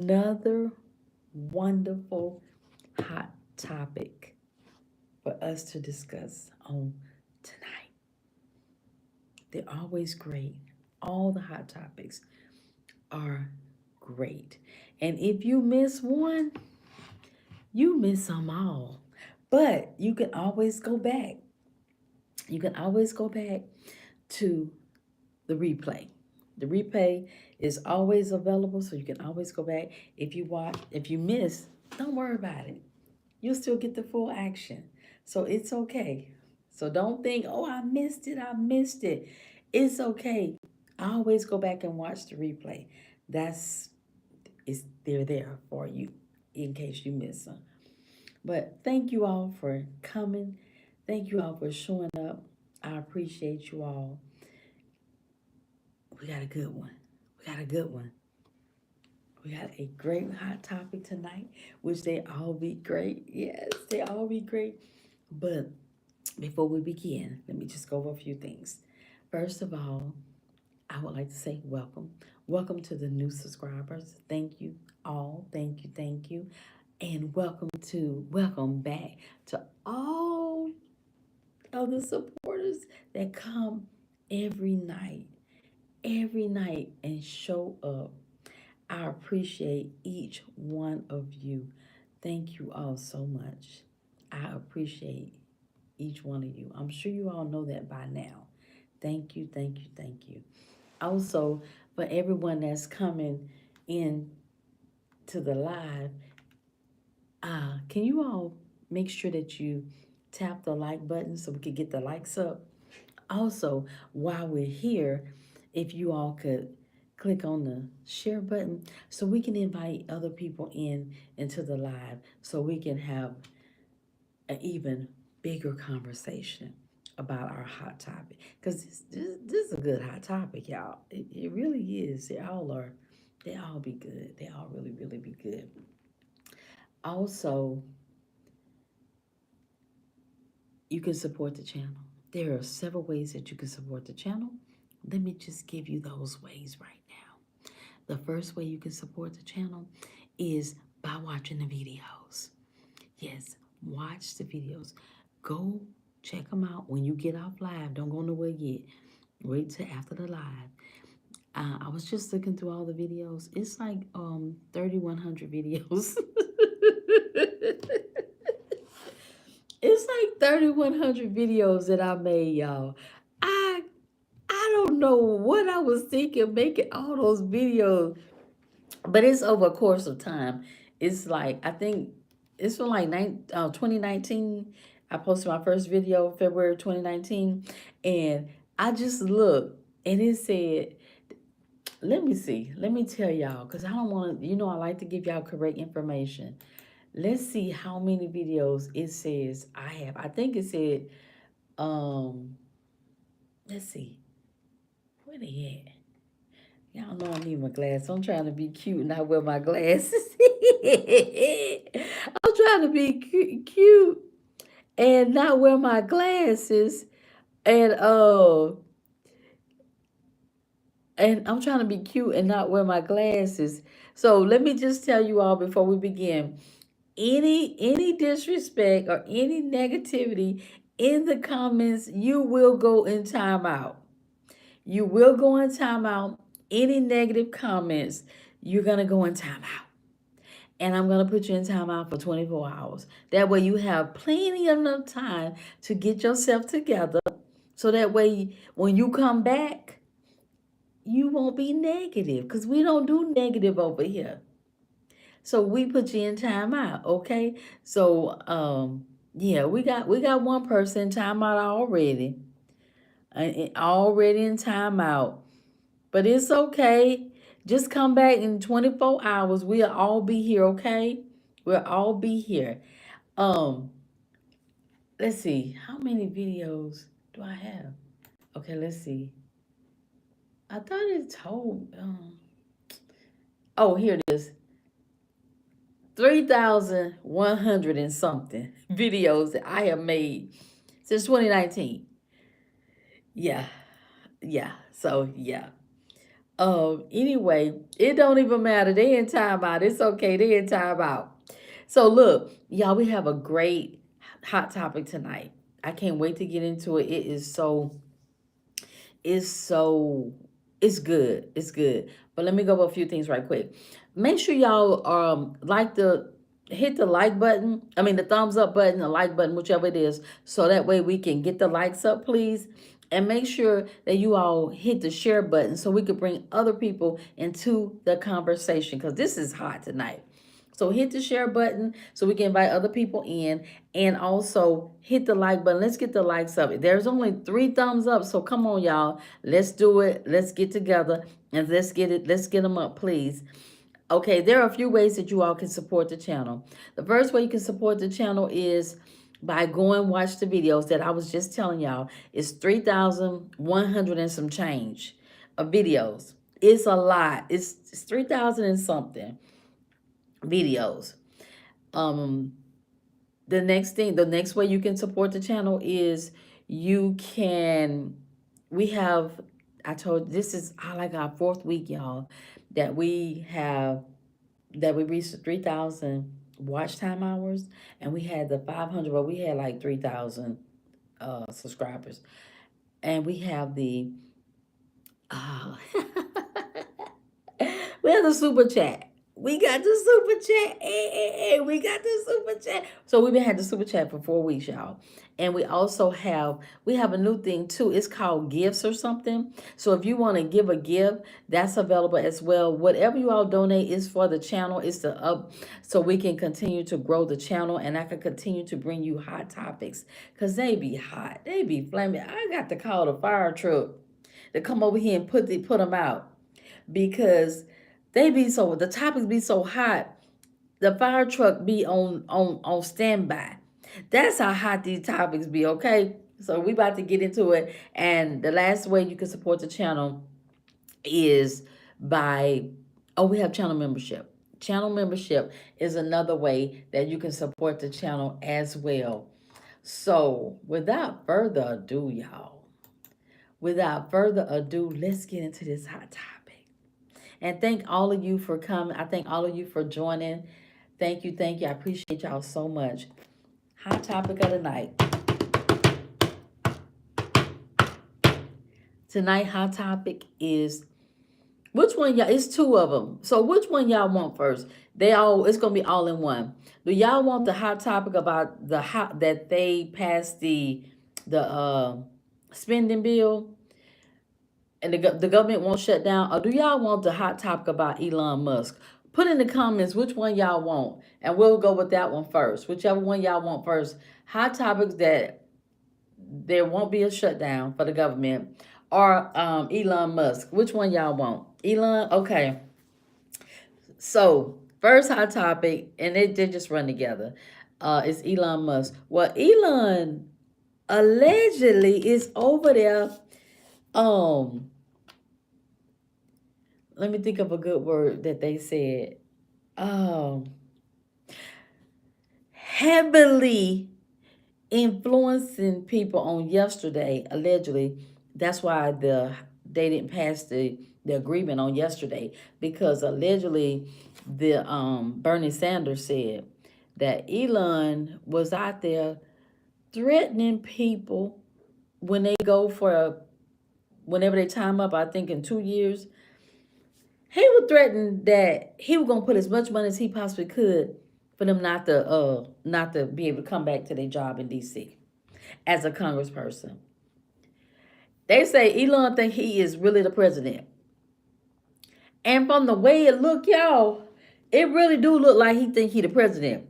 Another wonderful hot topic for us to discuss on tonight. They're always great. All the hot topics are great. And if you miss one, you miss them all. But you can always go back. You can always go back to the replay. The replay is always available, so you can always go back. If you miss, don't worry about it. You'll still get the full action. So it's okay. So don't think, oh, I missed it. I missed it. It's okay. I always go back and watch the replay. That's they're there for you in case you miss them. But thank you all for coming. Thank you all for showing up. I appreciate you all. We got a good one. We got a good one. We got a great hot topic tonight, which they all be great. Yes, they all be great. But before we begin, let me just go over a few things. First of all, I would like to say welcome. Welcome to the new subscribers. Thank you all. Thank you. Thank you. And welcome back to all of the supporters that come every night, and show up. I appreciate each one of you. Thank you all so much. I appreciate each one of you. I'm sure you all know that by now. Thank you, thank you, thank you. Also, for everyone that's coming in to the live, can you all make sure that you tap the like button so we can get the likes up? Also, while we're here, if you all could click on the share button so we can invite other people into the live so we can have an even bigger conversation about our hot topic, because this is a good hot topic, y'all. It really is. They all be good. They all really be good. Also, you can support the channel. There are several ways that you can support the channel. Let me just give you those ways right now. The first way you can support the channel is by watching the videos. Yes, watch the videos. Go check them out when you get off live. Don't go nowhere yet. Wait till after the live. I was just looking through all the videos. It's like 3,100 videos. It's like 3,100 videos that I made, y'all. I I don't know what I was thinking making all those videos, but it's over a course of time. It's like, I think it's from like 2019. I posted my first video February 2019, and I just looked and it said, let me see, let me tell y'all, because I don't want to, I like to give y'all correct information. Let's see how many videos it says I have. I think it said, um, let's see, where they at? Y'all know I need my glasses. I'm trying to be cute and not wear my glasses. I'm trying to be cute and not wear my glasses. And and I'm trying to be cute and not wear my glasses. So let me just tell you all before we begin. Any disrespect or any negativity in the comments, you will go in timeout. You will go in timeout. Any negative comments, you're gonna go in timeout. And I'm gonna put you in timeout for 24 hours. That way you have plenty enough time to get yourself together. So that way when you come back, you won't be negative. Because we don't do negative over here. So we put you in timeout, okay? So yeah, we got one person in timeout already. Already in timeout. But it's okay. Just come back in 24 hours. We'll all be here, okay? We'll all be here. Um, let's see. How many videos do I have? Okay, let's see. I thought it told oh, here it is. 3,100 and something videos that I have made since 2019. Yeah. Yeah. So, yeah. Anyway, it don't even matter. They in timeout. It's okay. They in timeout. So look, y'all, we have a great hot topic tonight. I can't wait to get into it. It's so, it's good. It's good. But let me go over a few things right quick. Make sure y'all like the hit the like button. I mean the thumbs up button, the like button, whichever it is, so that way we can get the likes up, please. And make sure that you all hit the share button so we could bring other people into the conversation because this is hot tonight. So hit the share button so we can invite other people in, and also hit the like button. Let's get the likes up. There's only 3 thumbs up, so come on, y'all. Let's do it. Let's get together and let's get it. Let's get them up, please. Okay, there are a few ways that you all can support the channel. The first way you can support the channel is by going watch the videos that I was just telling y'all. It's 3,100 and some change of videos. It's a lot. It's 3,000 and something videos. Um, the next way you can support the channel is you can, we have, I told, this is like our 4th week, y'all, that we have, that we reached 3,000 watch time hours, and we had the 500, but we had like 3,000 subscribers, and we have the, uh, we have the super chat. We got the super chat. Hey, we got the super chat. So we've been had the super chat for 4 weeks, y'all. And we also have a new thing too. It's called gifts or something. So if you want to give a gift, that's available as well. Whatever you all donate is for the channel. It's the up so we can continue to grow the channel, and I can continue to bring you hot topics. Cause they be hot. They be flaming. I got to call the fire truck to come over here and put them out because the topics be so hot. The fire truck be on standby. That's how hot these topics be, okay? So we about to get into it. And the last way you can support the channel is by, we have channel membership. Channel membership is another way that you can support the channel as well. So without further ado, y'all, let's get into this hot topic. And thank all of you for coming. I thank all of you for joining. Thank you. I appreciate y'all so much. Hot topic of the night. Tonight, hot topic is which one y'all? It's 2 of them. So which one y'all want first? It's gonna be all in one. Do y'all want the hot topic about that they passed the spending bill? And the government won't shut down, or do y'all want the hot topic about Elon Musk? Put in the comments which one y'all want, and we'll go with that one first. Whichever one y'all want first. Hot topics that there won't be a shutdown for the government, or Elon Musk. Which one y'all want? Elon? Okay. So first hot topic, and they just run together, is Elon Musk. Well, Elon allegedly is over there. Let me think of a good word that they said. Heavily influencing people on yesterday, allegedly. That's why they didn't pass the agreement on yesterday, because allegedly the Bernie Sanders said that Elon was out there threatening people when they go for whenever they time up, I think in 2 years. He would threaten that he was gonna put as much money as he possibly could for them not to be able to come back to their job in DC as a congressperson. They say Elon think he is really the president. And from the way it look, y'all, it really do look like he think he the president.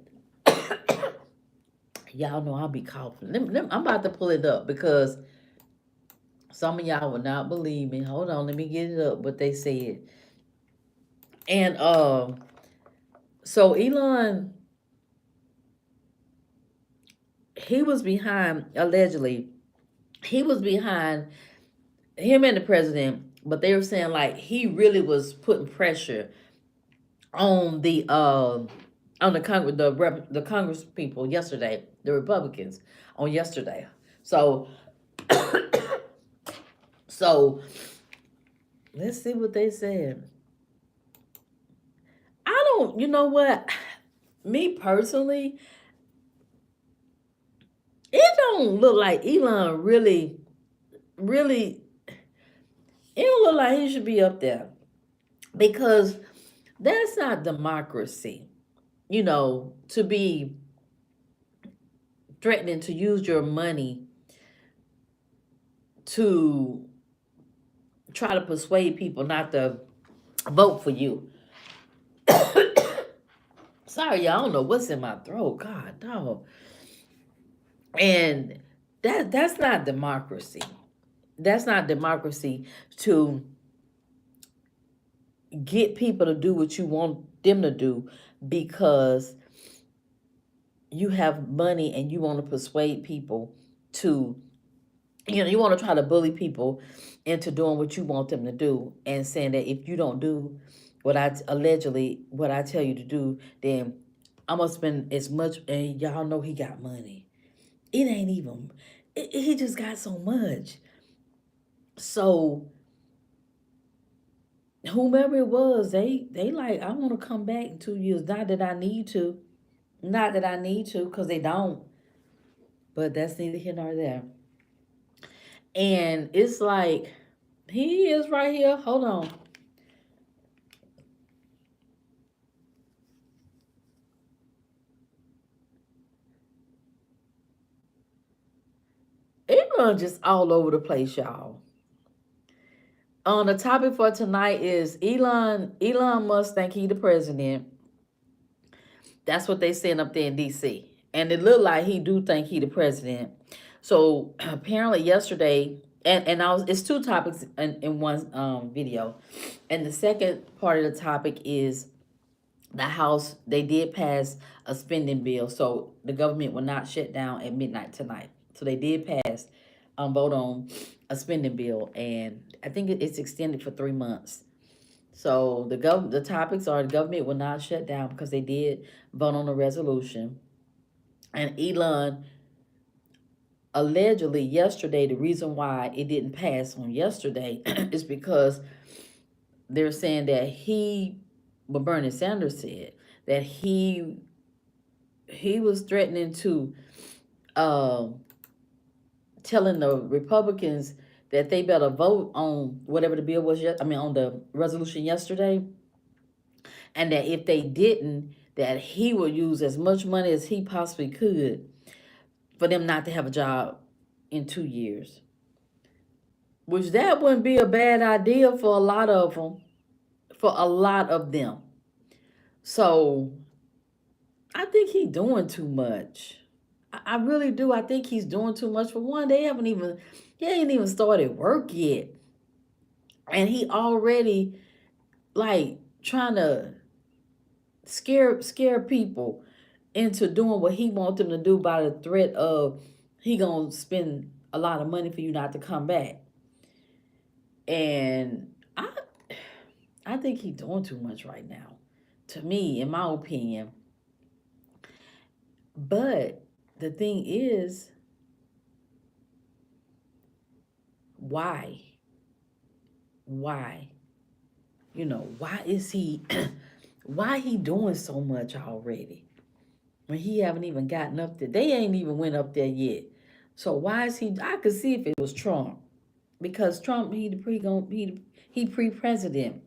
Y'all know I'll be coughing. I'm about to pull it up because some of y'all will not believe me. Hold on, let me get it up, what they said. And so Elon, he was behind, allegedly, he was behind him and the president, but they were saying like he really was putting pressure on the Congress people yesterday, the Republicans on yesterday. So so Let's see what they said. I don't, you know what? Me personally, it don't look like Elon really, it don't look like he should be up there because that's not democracy. To be threatening to use your money to try to persuade people not to vote for you. Sorry, y'all, I don't know what's in my throat. God, dog. And that's not democracy. That's not democracy to get people to do what you want them to do because you have money and you want to persuade people to, you want to try to bully people into doing what you want them to do and saying that if you don't do what I tell you to do, then I'm gonna spend as much. And y'all know he got money. It ain't even. He just got so much. So whomever it was, they like, I want to come back in 2 years. Not that I need to, because they don't. But that's neither here nor there. And it's like, he is right here. Hold on. It runs just all over the place, y'all. The topic for tonight is Elon Musk think he the president. That's what they saying up there in DC. And it looked like he do think he the president. So apparently yesterday, and it's two topics in one video. And the second part of the topic is the House, they did pass a spending bill. So the government will not shut down at midnight tonight. So they did pass, vote on a spending bill. And I think it's extended for 3 months. So the topics are the government will not shut down because they did vote on a resolution. And Elon, allegedly yesterday, the reason why it didn't pass on yesterday is because they're saying that what Bernie Sanders said, that he was threatening to, telling the Republicans that they better vote on whatever the bill was. On the resolution yesterday, and that if they didn't, that he would use as much money as he possibly could for them not to have a job in 2 years. Which that wouldn't be a bad idea for a lot of them, for a lot of them. So I think he's doing too much. I really do. I think he's doing too much. For one, he ain't even started work yet. And he already like trying to scare people into doing what he wants them to do by the threat of he gonna spend a lot of money for you not to come back. And I think he's doing too much right now, to me, in my opinion. But the thing is, why? Why? Why is he why he doing so much already? When he haven't even gotten up there. They ain't even went up there yet. So why is he? I could see if it was Trump, because Trump he pre-president.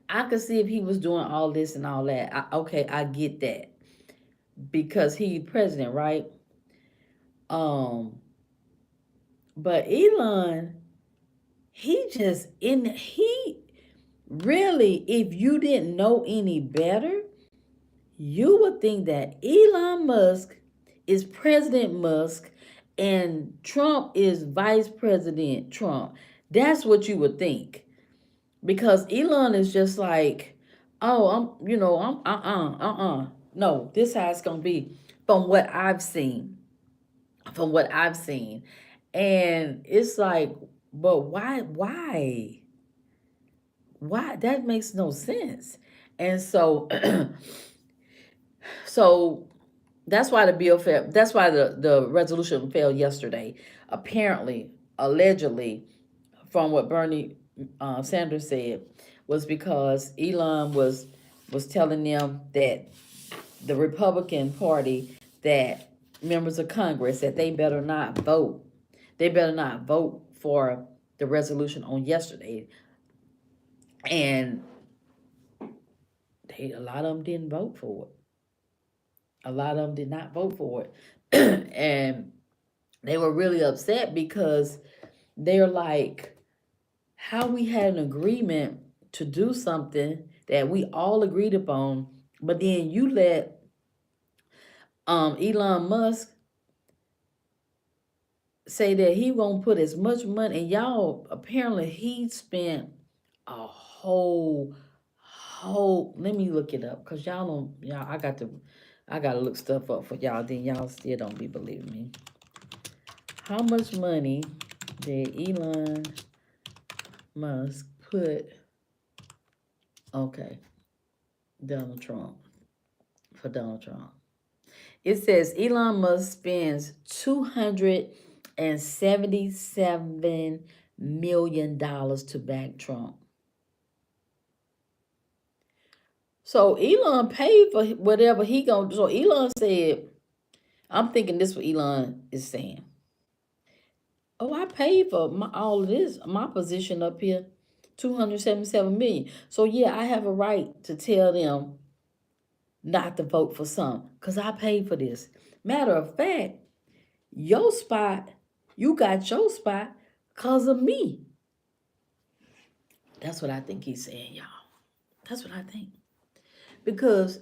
I could see if he was doing all this and all that. Okay, I get that because he president, right? Um, but Elon, he really, if you didn't know any better, you would think that Elon Musk is President Musk and Trump is Vice President Trump. That's what you would think. Because Elon is just like, oh, I'm no, this how it's gonna be from what I've seen. From what I've seen. And it's like, but why? Why? That makes no sense. And so so that's why the bill failed. That's why the resolution failed yesterday. Apparently, allegedly, from what Bernie Sanders said was because Elon was telling them that the Republican Party, that members of Congress, that they better not vote. They better not vote for the resolution on yesterday, and a lot of them didn't vote for it. A lot of them did not vote for it, and they were really upset because they're like, how we had an agreement to do something that we all agreed upon, but then you let Elon Musk say that he won't put as much money, and y'all, apparently he spent a whole let me look it up, because y'all don't, y'all, I gotta look stuff up for y'all, then y'all still don't be believing me. How much money did Elon Musk put, okay, Donald Trump, for Donald Trump? It says Elon Musk spends $277 million to back Trump. So Elon paid for whatever he gonna do. So Elon said, I'm thinking this what Elon is saying. Oh, I paid for all of this, my position up here, 277 million. So yeah, I have a right to tell them not to vote for some, because I paid for this. Matter of fact, your spot, you got your spot because of me. That's what I think he's saying, y'all. That's what I think. Because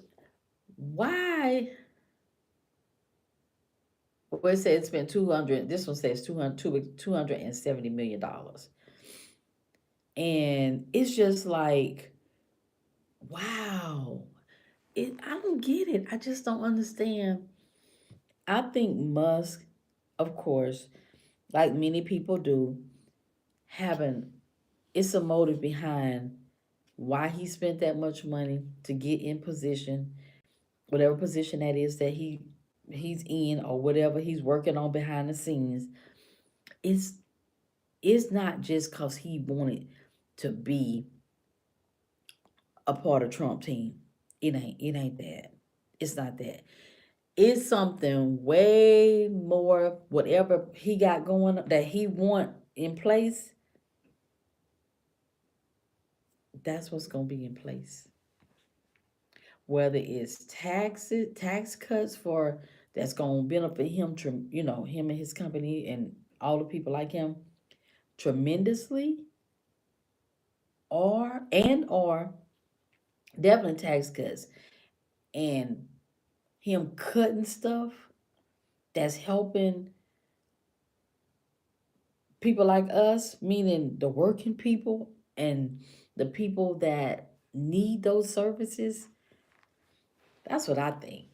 why? Well, it says it's been 200. This one says $270 million. And it's just like, wow. I don't get it. I just don't understand. I think Musk, of course, like many people do, having it's a motive behind why he spent that much money to get in position, whatever position that is that he's in, or whatever he's working on behind the scenes. It's it's not just because he wanted to be a part of Trump team. It ain't that. It's not that. It's something way more. Whatever he got going that he want in place, that's what's gonna be in place. Whether it's tax cuts for that's gonna benefit him, him and his company and all the people like him tremendously, or definitely tax cuts, and him cutting stuff that's helping people like us, meaning the working people and the people that need those services. That's what I think.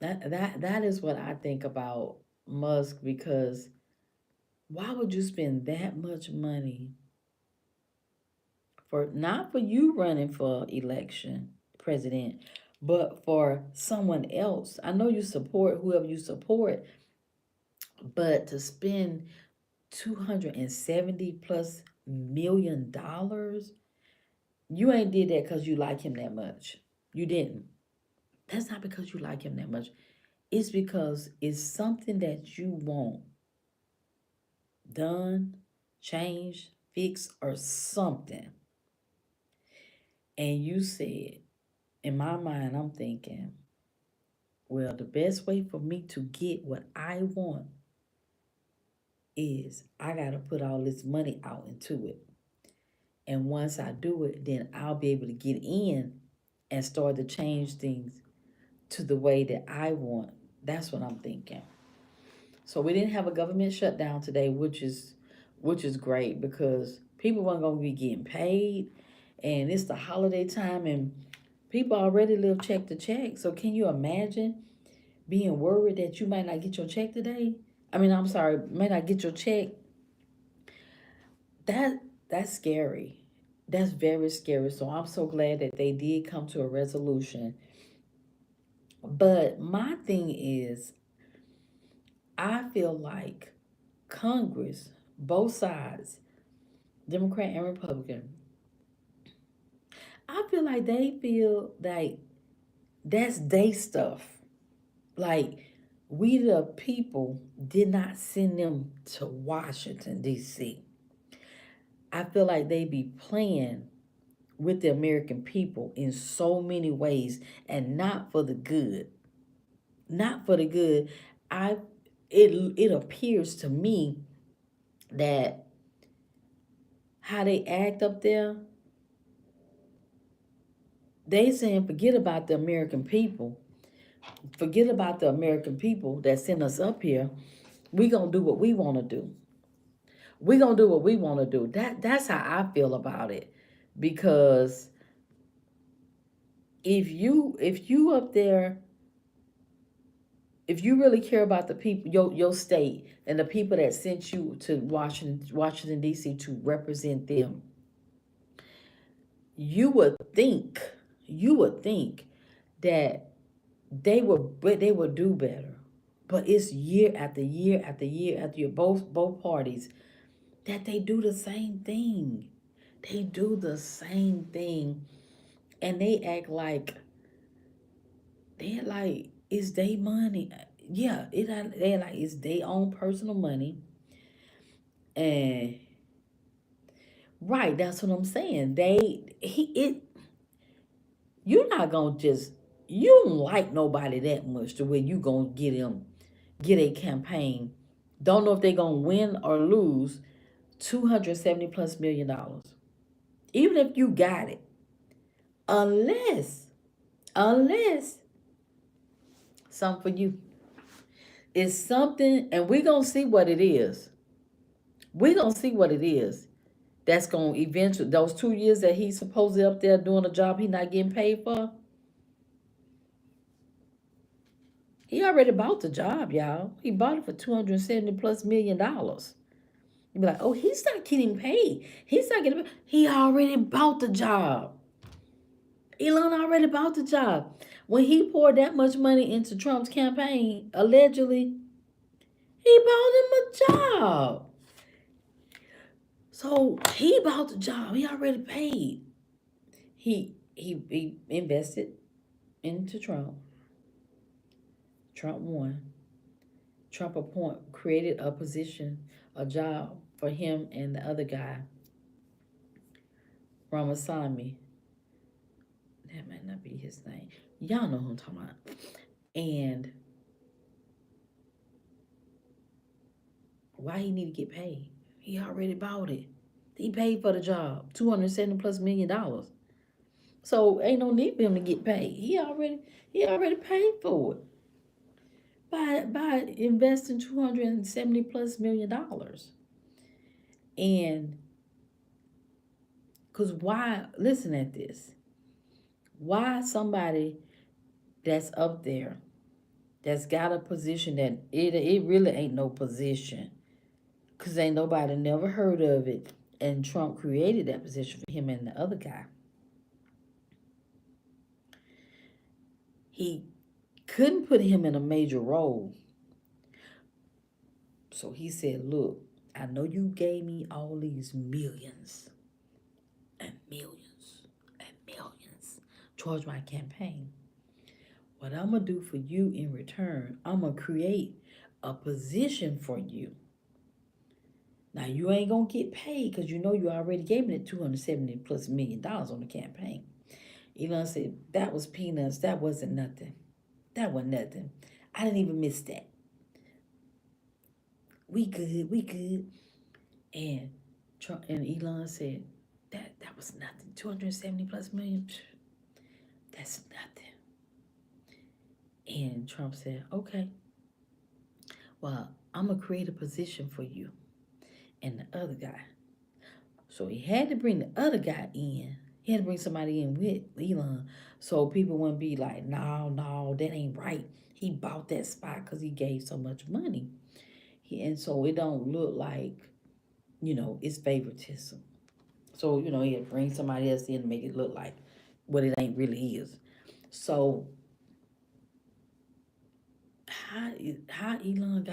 That is what I think about Musk, because why would you spend that much money for, not for you running for election president, but for someone else? I know you support whoever you support, but to spend 270 plus $1 million, you ain't did that because you like him that much. You didn't. That's not because you like him that much. It's because it's something that you want done, changed, fixed, or something. And you said, in my mind, I'm thinking, well, the best way for me to get what I want is I got to put all this money out into it. And once I do it, then I'll be able to get in and start to change things to the way that I want. That's what I'm thinking. So we didn't have a government shutdown today, which is great, because people weren't gonna be getting paid, and it's the holiday time, and people already live check to check. So can you imagine being worried that you might not get your check today? I mean, I'm sorry, may not get your check. That's scary. That's very scary. So I'm so glad that they did come to a resolution. But my thing is, I feel like Congress, both sides, Democrat and Republican, I feel like they feel like that's they stuff. Like we the people did not send them to Washington D.C. I feel like they be playing with the American people in so many ways and not for the good. Not for the good. I it appears to me that how they act up there, they saying forget about the American people. Forget about the American people that sent us up here. We gonna do what we wanna do. We gonna do what we wanna do. That's how I feel about it. Because if you up there, if you really care about the people, your state and the people that sent you to Washington D.C. to represent them, you would think, you would think that they would do better. But it's year after year after year after year, both parties, that they do the same thing. They do the same thing, and they act like they're like it's their money. Yeah, they're like it's their own personal money, and right, that's what I'm saying. You're not gonna just you don't like nobody that much to where you gonna get a campaign. Don't know if they're gonna win or lose 270 plus $1 million. Even if you got it, unless something for you. It's something, and we're gonna see what it is. We're gonna see what it is. That's gonna eventually those 2 years that he's supposedly up there doing a job he not getting paid for. He already bought the job, y'all. He bought it for 270 plus $1 million. You be like, oh, he's not getting paid. He's not getting paid. He already bought the job. Elon already bought the job. When he poured that much money into Trump's campaign, allegedly, he bought him a job. So he bought the job. He already paid. He invested into Trump. Trump won. Trump created a position, a job for him and the other guy, Ramasamy. That might not be his name. Y'all know who I'm talking about. And why he need to get paid? He already bought it. He paid for the job, 270 plus $1 million. So ain't no need for him to get paid. He already paid for it by investing 270 plus $1 million. And because why? Listen at this. Why somebody that's up there that's got a position that it really ain't no position, because ain't nobody never heard of it, and Trump created that position for him and the other guy. He couldn't put him in a major role, so he said, look, I know you gave me all these millions and millions and millions towards my campaign. What I'm going to do for you in return, I'm going to create a position for you. Now, you ain't going to get paid because you know you already gave me the 270 plus $1 million on the campaign. Elon said, that was peanuts. That wasn't nothing. That wasn't nothing. I didn't even miss that. We good. We good. And Trump and Elon said, that was nothing. 270 plus million, that's nothing. And Trump said, okay, well, I'm going to create a position for you and the other guy. So he had to bring the other guy in. He had to bring somebody in with Elon so people wouldn't be like, no, that ain't right. He bought that spot because he gave so much money. And so it don't look like, it's favoritism. So, he had to bring somebody else in to make it look like what it ain't really is. So how Elon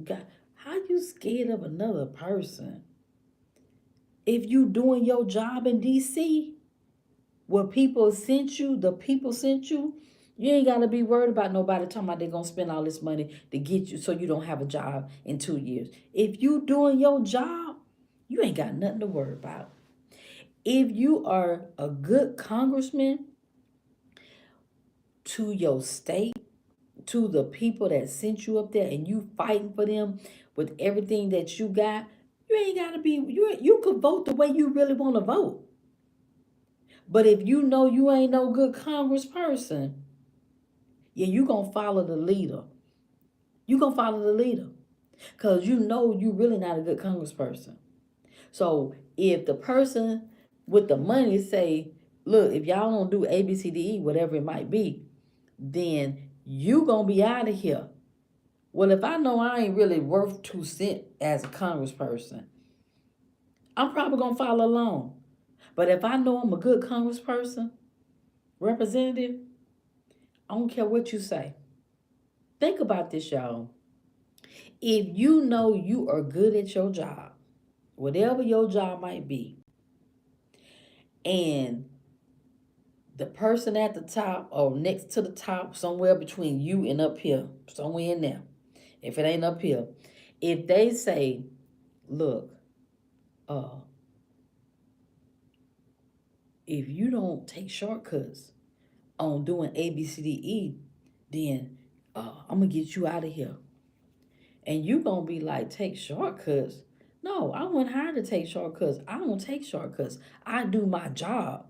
got how you scared of another person? If you doing your job in DC, what people sent you, the people sent you, you ain't gotta be worried about nobody talking about they gonna spend all this money to get you so you don't have a job in 2 years. If you doing your job, you ain't got nothing to worry about. If you are a good congressman to your state, to the people that sent you up there, and you fighting for them with everything that you got, you ain't gotta be you could vote the way you really want to vote. But if you know you ain't no good congressperson, yeah, you gonna follow the leader. You gonna follow the leader. Cause you know you really not a good congressperson. So if the person with the money say, look, if y'all don't do A, B, C, D, E, whatever it might be, then you gonna be out of here. Well, if I know I ain't really worth 2 cents as a congressperson, I'm probably gonna follow along. But if I know I'm a good congressperson, representative, I don't care what you say. Think about this, y'all. If you know you are good at your job, whatever your job might be, and the person at the top or next to the top, somewhere between you and up here, somewhere in there, if it ain't up here, if they say, look, uh, if you don't take shortcuts on doing A, B, C, D, E, then I'm gonna get you out of here. And you gonna be like, take shortcuts? No, I went hired to take shortcuts. I don't take shortcuts. I do my job,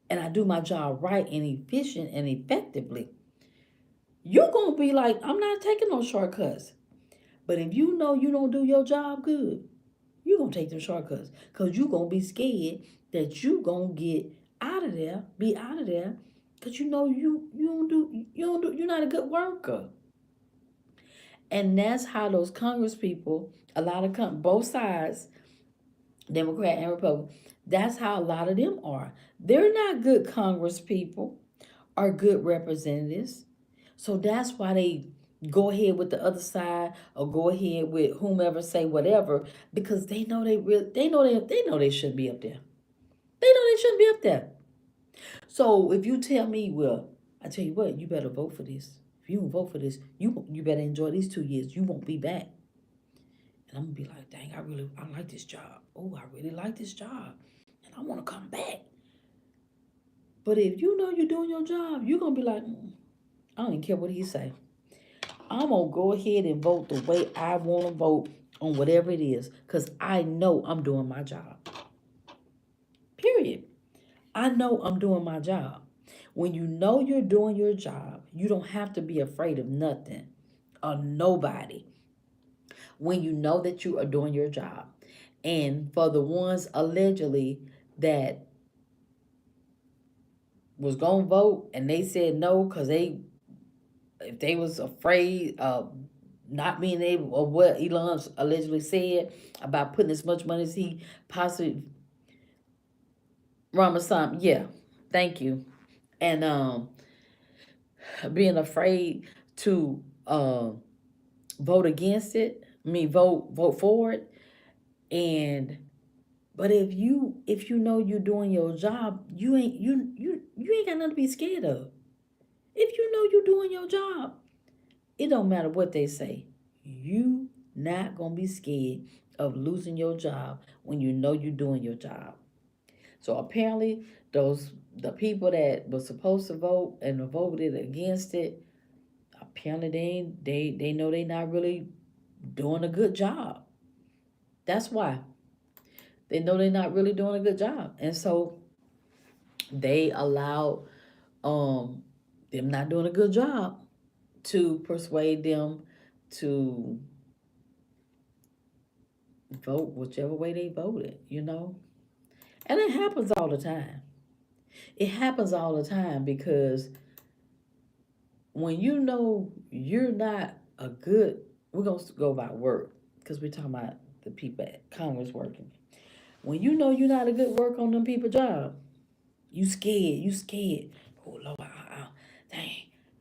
and I do my job right and efficient and effectively. You gonna be like, I'm not taking no shortcuts. But if you know you don't do your job good, you gonna take them shortcuts. Cause you gonna be scared that you gonna get out of there, be out of there, cause you know you're not a good worker. And that's how those Congress people, a lot of both sides, Democrat and Republican, that's how a lot of them are. They're not good Congress people or good representatives. So that's why they go ahead with the other side or go ahead with whomever say whatever, because they know they know they shouldn't be up there. They know they shouldn't be up there. So if you tell me, well, I tell you what, you better vote for this. If you don't vote for this, you better enjoy these 2 years. You won't be back. And I'm gonna be like, dang, I like this job. Oh, I really like this job. And I wanna come back. But if you know you're doing your job, you're gonna be like, I don't even care what he say. I'm gonna go ahead and vote the way I wanna vote on whatever it is. Cause I know I'm doing my job. Period. I know I'm doing my job. When you know you're doing your job, you don't have to be afraid of nothing or nobody. When you know that you are doing your job. And for the ones allegedly that was gonna vote and they said no because if they was afraid of not being able of what Elon allegedly said about putting as much money as he possibly Ramasam, yeah, thank you. And being afraid to vote against it, I mean vote for it. And but if you know you're doing your job, you ain't got nothing to be scared of. If you know you're doing your job, it don't matter what they say. You not gonna be scared of losing your job when you know you're doing your job. So apparently the people that were supposed to vote and voted against it, apparently they know they not really doing a good job. That's why. They know they're not really doing a good job. And so they allow um them not doing a good job to persuade them to vote whichever way they voted. And it happens all the time. It happens all the time because when you know you're not a good, we're going to go about work because we're talking about the people at Congress working. When you know you're not a good work on them people job, you scared. Oh, Lord, dang,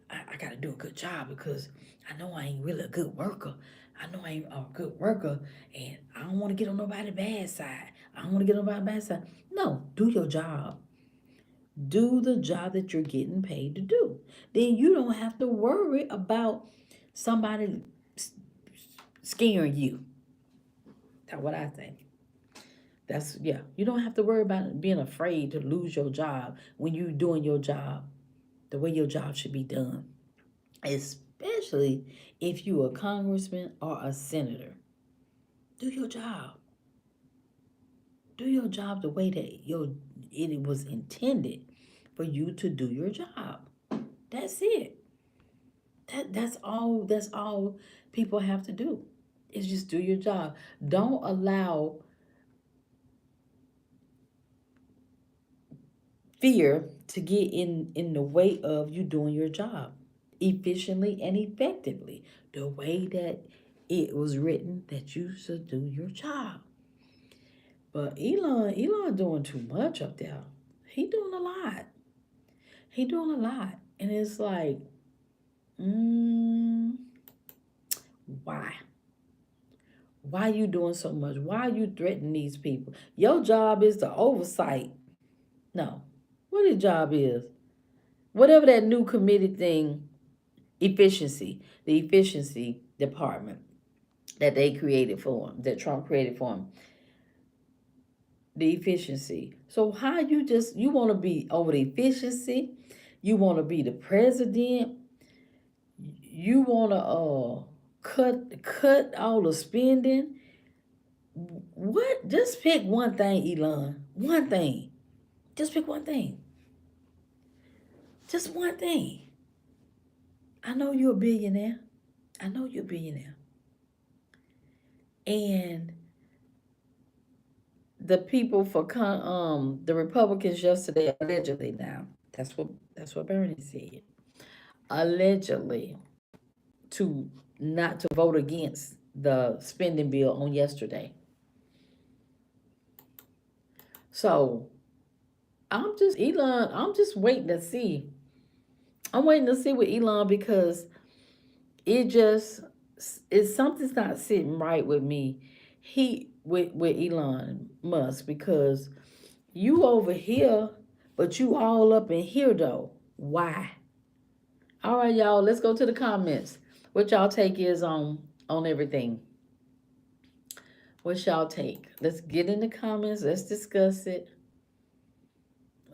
I got to do a good job because I know I ain't really a good worker. I know I ain't a good worker, and I don't want to get on nobody's bad side. I don't want to get on my backside. No, do your job. Do the job that you're getting paid to do. Then you don't have to worry about somebody scaring you. That's what I think. That's yeah. You don't have to worry about being afraid to lose your job when you're doing your job the way your job should be done. Especially if you're a congressman or a senator. Do your job. Do your job the way that it was intended for you to do your job. That's it. That's all people have to do. Is just do your job. Don't allow fear to get in the way of you doing your job efficiently and effectively, the way that it was written that you should do your job. But Elon doing too much up there. He doing a lot. He doing a lot, and it's like, mm, why? Why you doing so much? Why you threatening these people? Your job is the oversight. No, what his job is? Whatever that new committee thing, efficiency, the efficiency department that they created for him, that Trump created for him, the efficiency. So how you want to be over the efficiency? You want to be the president? You want to cut all the spending? What? Just pick one thing, Elon. One thing. Just pick one thing. Just one thing. I know you're a billionaire. I know you're a billionaire. And the people for the Republicans yesterday allegedly now. That's what Bernie said. Allegedly to not to vote against the spending bill on yesterday. So I'm just waiting to see. I'm waiting to see with Elon because it just it's something's not sitting right with me. With Elon Musk because you over here, but you all up in here though. Why? All right, y'all. Let's go to the comments. What y'all take is on everything. What's y'all take? Let's get in the comments. Let's discuss it.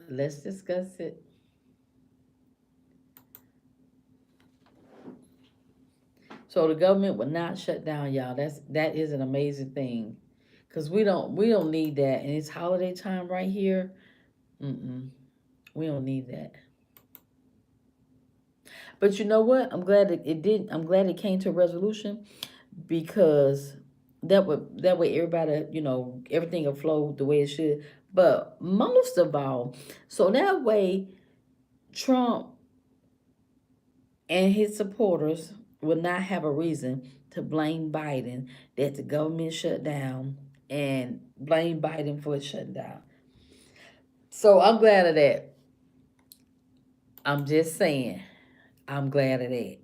Let's discuss it. So the government will not shut down, y'all. That is an amazing thing, cause we don't need that, and it's holiday time right here. Mm-mm, we don't need that. But you know what? I'm glad that it did. I'm glad it came to a resolution because that way everybody everything will flow the way it should. But most of all, so that way Trump and his supporters will not have a reason to blame Biden that the government shut down and blame Biden for it shutting down. So I'm glad of that. I'm just saying, I'm glad of that.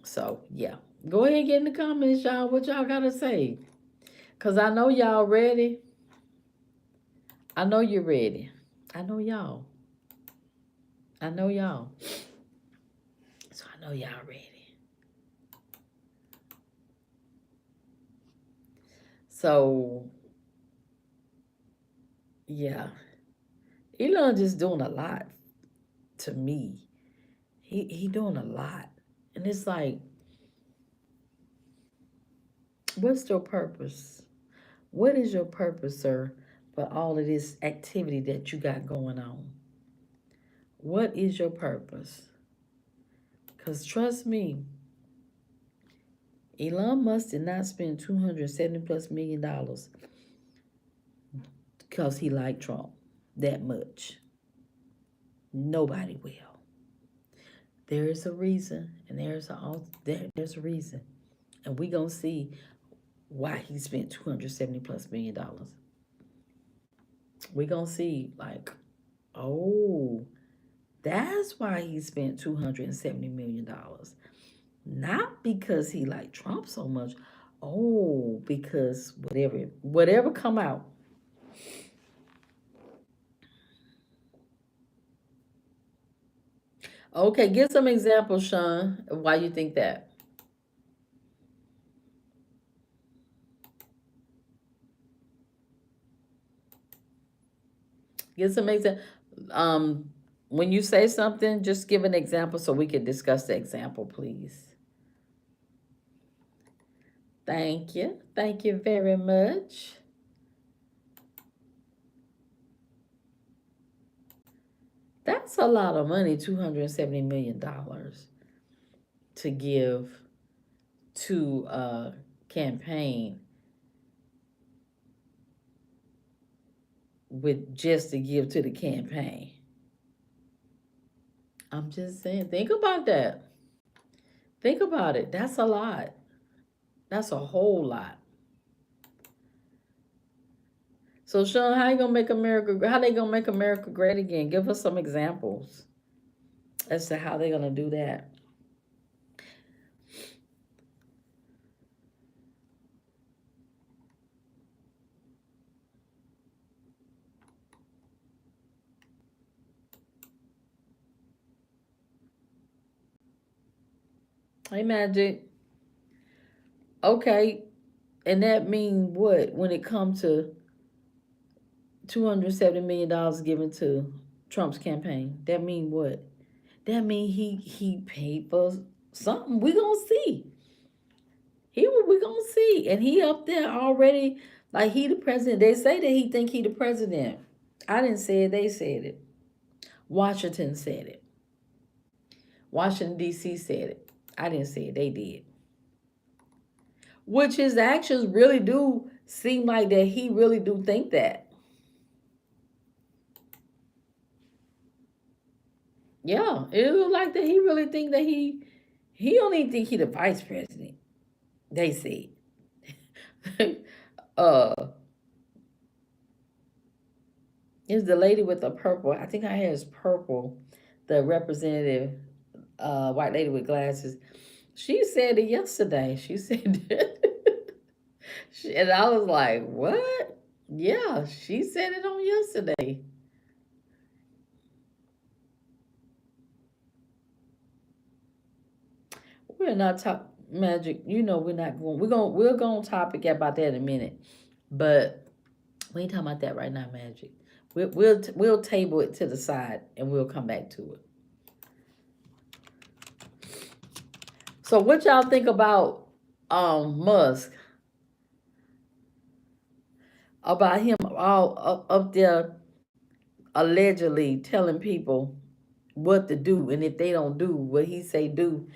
So yeah, go ahead and get in the comments, y'all. What y'all gotta say? Cause I know y'all ready. I know you're ready. I know y'all. I know y'all. So I know y'all ready. So yeah, Elon just doing a lot to me. He doing a lot, and it's like, what's your purpose? What is your purpose, sir, for all of this activity that you got going on? What is your purpose? Because trust me, Elon Musk did not spend 270 plus $1 million because he liked Trump that much. Nobody will. There is a reason, and there's a reason, and we gonna see why he spent 270 plus $1 million. We gonna see like, oh, that's why he spent $270 million. Not because he liked Trump so much. Oh, because whatever come out. Okay, give some examples, Sean, of why you think that. Give some example. Um, when you say something, just give an example so we can discuss the example, please. Thank you. Thank you very much. That's a lot of money, $270 million to give to a campaign with just to give to the campaign. I'm just saying, think about that. Think about it. That's a lot. That's a whole lot. So Sean, how you gonna make America? How they gonna make America great again? Give us some examples as to how they're gonna do that. Hey, Magic. Okay, and that mean what when it comes to $270 million given to Trump's campaign? That mean what? That mean he paid for something. We gonna see. We gonna see, and he up there already like he the president. They say that he think he the president. I didn't say it. They said it. Washington said it. Washington D.C. said it. I didn't say it. They did. Which his actions really do seem like that he really do think that. Yeah, it look like that he really think that he don't even think he the vice president. They said. uh, it's the lady with the purple. I think I had his purple, the representative, white lady with glasses. She said it yesterday. She said, and I was like, what? Yeah, she said it on yesterday. We're not talk magic. You know, we're not going. We'll go on topic about that in a minute, but we ain't talking about that right now, magic. We'll table it to the side and we'll come back to it. So, what y'all think about Musk, about him all up there allegedly telling people what to do, and if they don't do what he say do,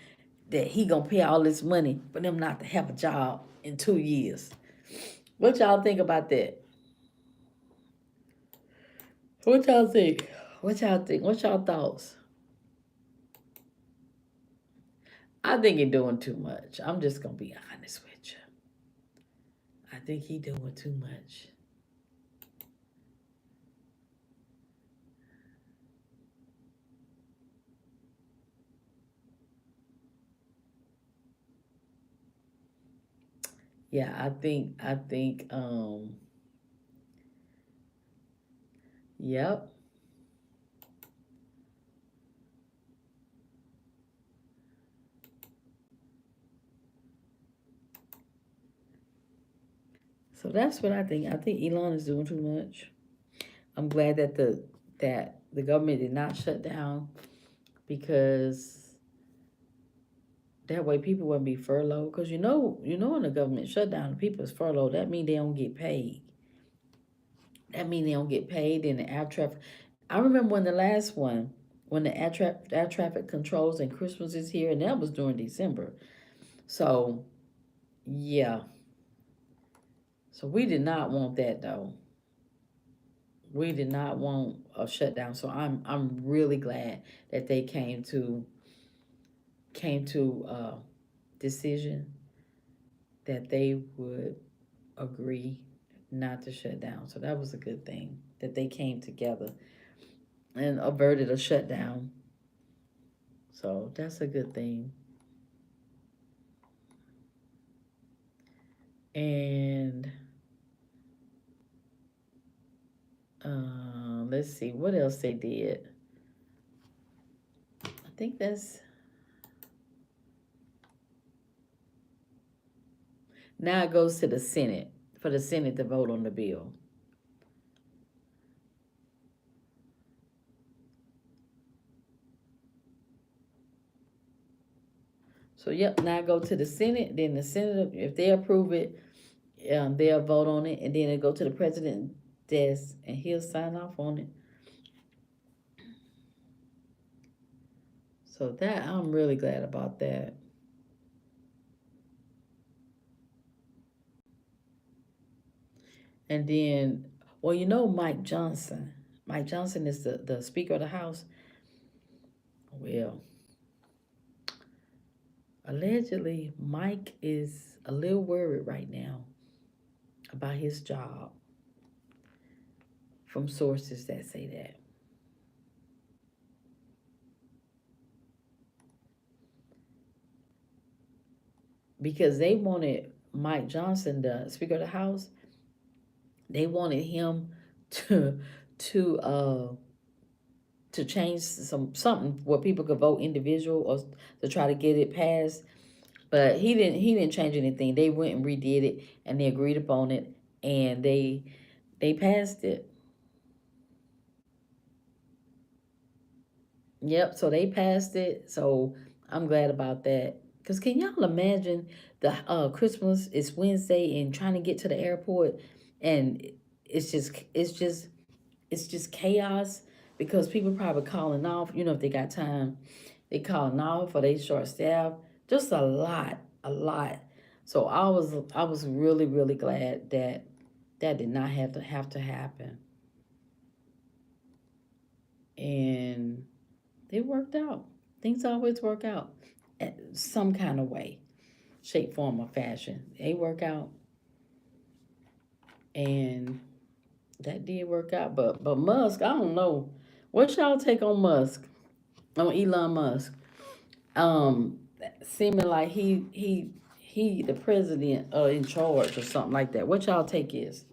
that he gonna pay all this money for them not to have a job in 2 years. What y'all think about that? What y'all think? What y'all think? What y'all thoughts? I think he doing too much. I'm just gonna be honest with you. I think he doing too much. Yeah, I think yep. So that's what I think. I think Elon is doing too much. I'm glad that the government did not shut down because that way people wouldn't be furloughed. Because when the government shut down, the people is furloughed. That means they don't get paid. That means they don't get paid in the air traffic. I remember when the last one, when the air traffic controls and Christmas is here, and that was during December. So yeah, so we did not want that though. We did not want a shutdown. So I'm really glad that they came to decision that they would agree not to shut down. So that was a good thing that they came together and averted a shutdown. So that's a good thing. And let's see what else they did. I think that's now it goes to the Senate for the Senate to vote on the bill. So yep, now go to the Senate. Then the Senate, if they approve it, they'll vote on it, and then it go to the president desk, and he'll sign off on it. So that I'm really glad about that. And then, well, you know, Mike Johnson. Mike Johnson is the Speaker of the House. Well, allegedly, Mike is a little worried right now about his job from sources that say that. Because they wanted Mike Johnson, the Speaker of the House, they wanted him to to uh to change something where people could vote individual or to try to get it passed. But he didn't change anything. They went and redid it and they agreed upon it and they passed it. Yep, so they passed it. So I'm glad about that. Cause can y'all imagine the Christmas is Wednesday and trying to get to the airport and it's just chaos because people probably calling off, if they got time, they calling off or they short staff. Just a lot, a lot. So I was really, really glad that that did not have to happen. And it worked out. Things always work out some kind of way, shape, form, or fashion. They work out, and that did work out. But Musk, I don't know. What's y'all take on Musk? On Elon Musk? Um, Seeming like he the president in charge or something like that. What y'all take is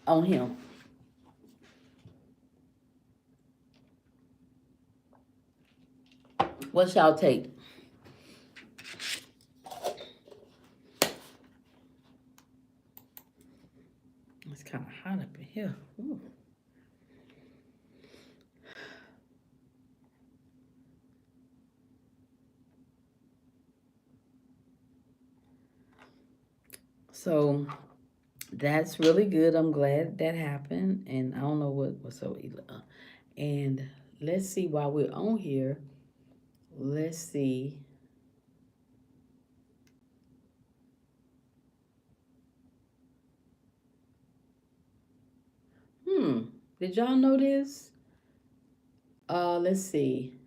on him? What y'all take? It's kind of hot up in here. Ooh. So that's really good. I'm glad that happened, and I don't know what's so. And let's see while we're on here. Let's see. Hmm. Did y'all know this? Let's see.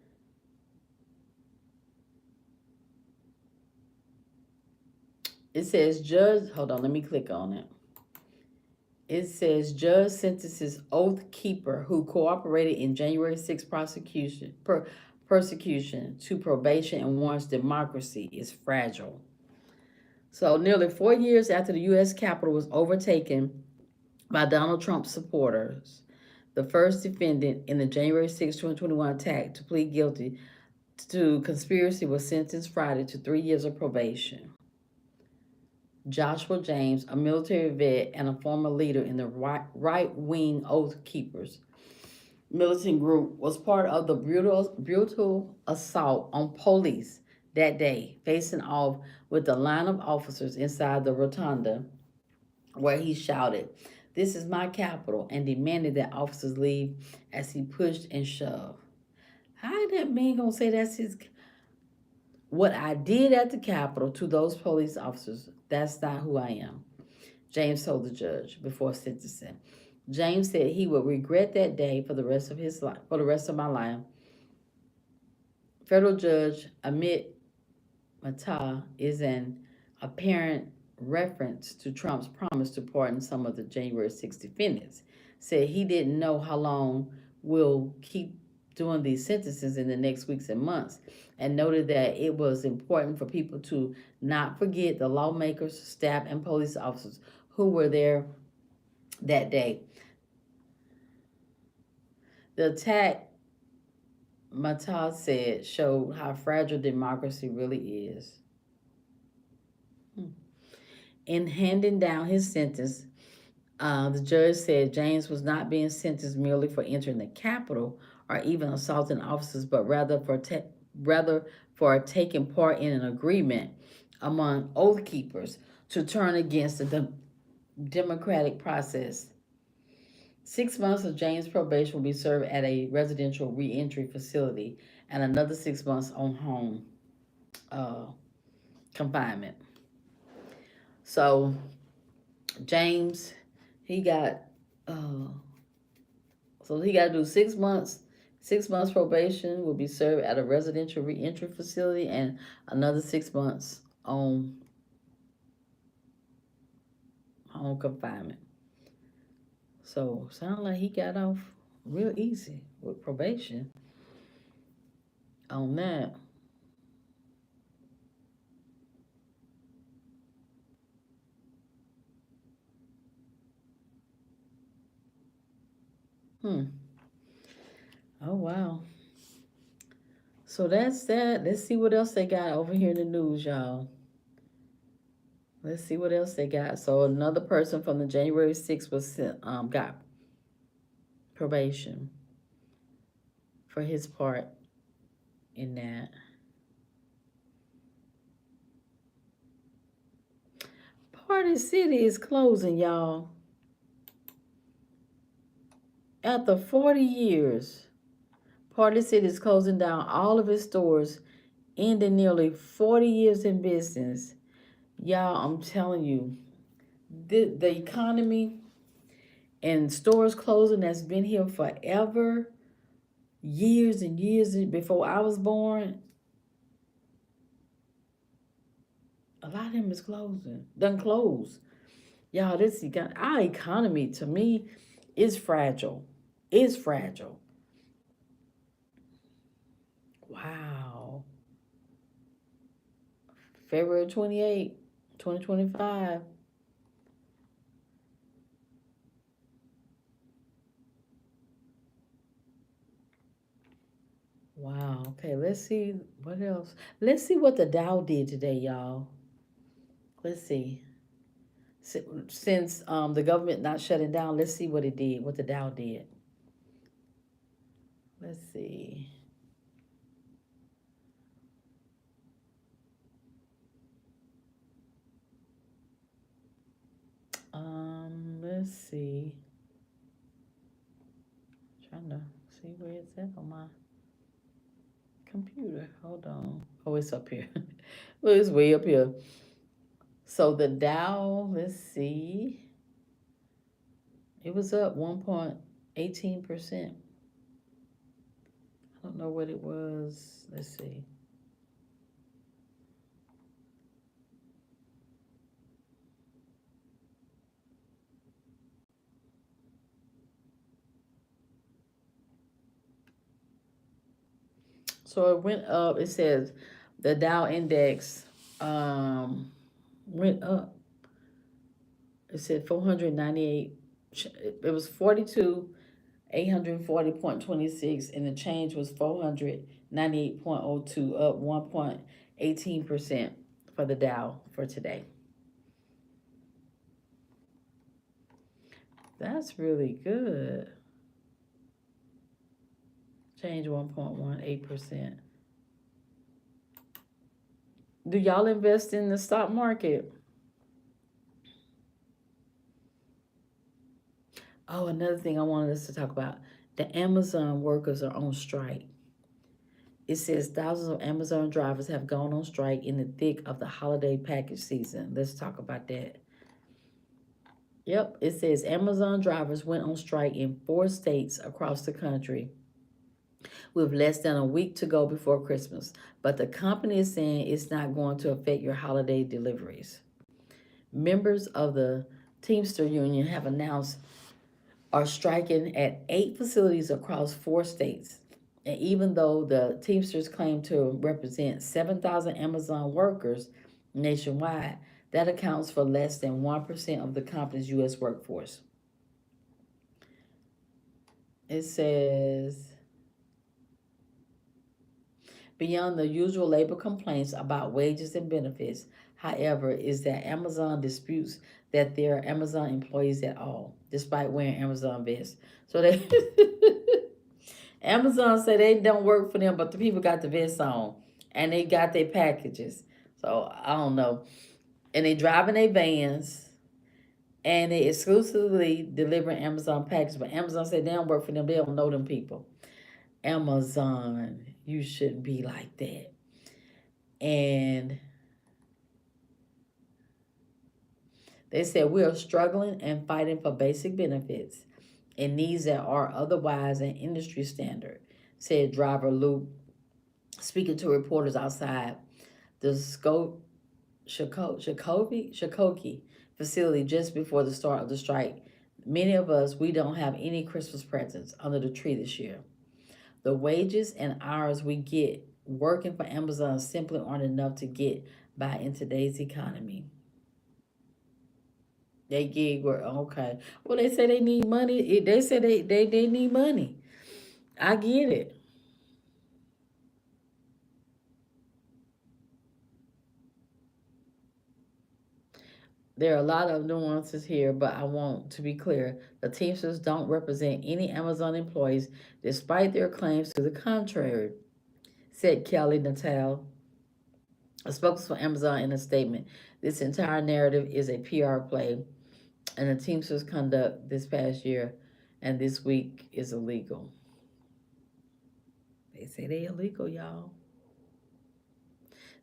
It says judge. Hold on. Let me click on it. It says judge sentences oath keeper who cooperated in January 6th persecution to probation and warns democracy is fragile. So nearly 4 years after the U.S. Capitol was overtaken by Donald Trump's supporters, the first defendant in the January 6, 2021 attack to plead guilty to conspiracy was sentenced Friday to 3 years of probation. Joshua James, a military vet and a former leader in the right wing Oath Keepers militant group, was part of the brutal assault on police that day, facing off with a line of officers inside the rotunda where he shouted, "This is my capital," and demanded that officers leave as he pushed and shoved. How that man gonna say that's his? What I did at the Capitol to those police officers, that's not who I am, James told the judge before sentencing. James said he would regret that day for the rest of his life, for the rest of my life. Federal Judge Amit Mata is an apparent reference to Trump's promise to pardon some of the January 6th defendants. Said he didn't know how long will keep doing these sentences in the next weeks and months, and noted that it was important for people to not forget the lawmakers, staff, and police officers who were there that day. The attack, Mata said, showed how fragile democracy really is. In handing down his sentence, the judge said James was not being sentenced merely for entering the Capitol or even assaulting officers, but rather for taking part in an agreement among oath keepers to turn against the democratic process. 6 months of James' probation will be served at a residential reentry facility, and another 6 months on home uh, confinement. So James, he got uh, so he got to do 6 months. 6 months probation will be served at a residential reentry facility, and another 6 months on home confinement. So sound like he got off real easy with probation on that. Hmm. Oh wow. So that's that. Let's see what else they got over here in the news, y'all. Let's see what else they got. So another person from the January 6th was got probation for his part in that. Party City is closing, y'all. After 40 years, Party City is closing down all of its stores, ending nearly 40 years in business. Y'all, I'm telling you, the economy and stores closing that's been here forever, years and years before I was born, a lot of them is closing, done closed. Y'all, our economy to me is fragile. Is fragile. Wow. February 28th, 2025. Wow. Okay, let's see what else. Let's see what the Dow did today, y'all. Let's see. Since the government not shutting down, let's see what it did, what the Dow did. Let's see. Let's see. Trying to see where it's at on my computer. Hold on. Oh, it's up here. Well, it's way up here. So the Dow, let's see. It was up 1.18%. I don't know what it was. Let's see. So it went up. It says the Dow index went up. It said 498. It was 42 840.26, and the change was 498.02, up 1.18% for the Dow for today. That's really good. Change 1.18%. Do y'all invest in the stock market? Oh, another thing I wanted us to talk about. The Amazon workers are on strike. It says thousands of Amazon drivers have gone on strike in the thick of the holiday package season. Let's talk about that. Yep, it says Amazon drivers went on strike in 4 states across the country with less than a week to go before Christmas. But the company is saying it's not going to affect your holiday deliveries. Members of the Teamster Union have announced are striking at 8 facilities across 4 states. And even though the Teamsters claim to represent 7,000 Amazon workers nationwide, that accounts for less than 1% of the company's U.S. workforce. It says, beyond the usual labor complaints about wages and benefits, however, is that Amazon disputes that they are Amazon employees at all, despite wearing Amazon vests. So they Amazon say they don't work for them, but the people got the vests on and they got their packages. So I don't know. And they driving their vans and they exclusively delivering Amazon packages. But Amazon said they don't work for them. They don't know them people. Amazon, you shouldn't be like that. And they said we are struggling and fighting for basic benefits and needs that are otherwise an industry standard, said driver Luke, speaking to reporters outside the Shakoki facility just before the start of the strike. Many of us, we don't have any Christmas presents under the tree this year. The wages and hours we get working for Amazon simply aren't enough to get by in today's economy. They gig work, okay. Well, they say they need money. They say they need money. I get it. There are a lot of nuances here, but I want to be clear. The Teamsters don't represent any Amazon employees, despite their claims to the contrary, said Kelly Natal, a spokesperson for Amazon, in a statement. This entire narrative is a PR play, and the Teamsters' conduct this past year and this week is illegal. They say they illegal, y'all.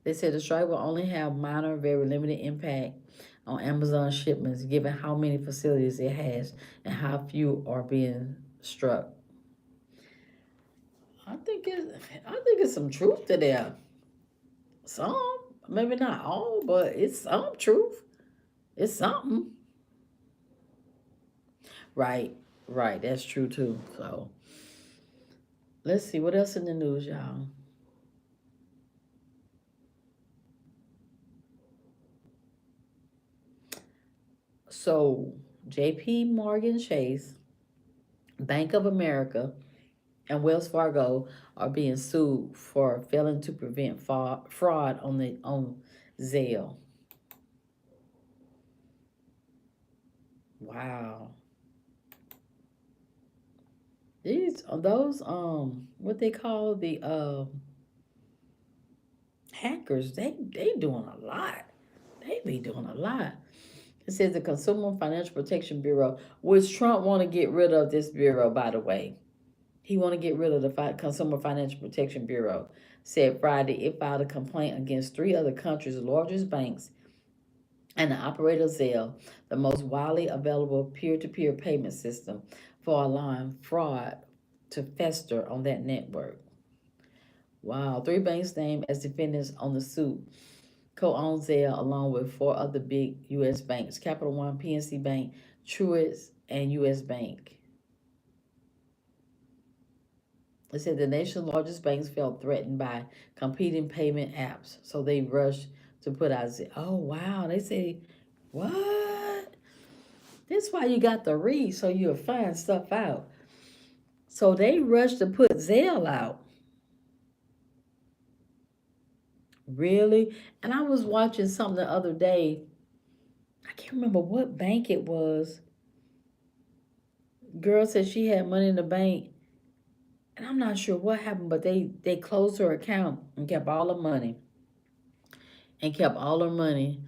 They said the strike will only have minor, very limited impact on Amazon shipments, given how many facilities it has and how few are being struck. I think it's some truth to that. Some, maybe not all, but it's some truth. It's something. Right, right. That's true too. So let's see what else in the news, y'all. So J.P. Morgan Chase, Bank of America, and Wells Fargo are being sued for failing to prevent fraud on Zelle. Wow. These are those what they call the hackers. They doing a lot. They be doing a lot. It says the Consumer Financial Protection Bureau, which Trump want to get rid of this bureau, by the way. He want to get rid of the Consumer Financial Protection Bureau. Said Friday it filed a complaint against three other countries' largest banks and the operator Zelle, the most widely available peer-to-peer payment system, for allowing fraud to fester on that network. Wow, three banks named as defendants on the suit co-own Zelle along with four other big U.S. banks: Capital One, PNC Bank, Truist, and U.S. Bank. It said the nation's largest banks felt threatened by competing payment apps, so they rushed to put out Zelle. Oh wow, they say what? That's why you got to read so you'll find stuff out. So they rushed to put Zelle out. Really? And I was watching something the other day. I can't remember what bank it was. Girl said she had money in the bank, and I'm not sure what happened, but they closed her account and kept all her money. And kept all her money.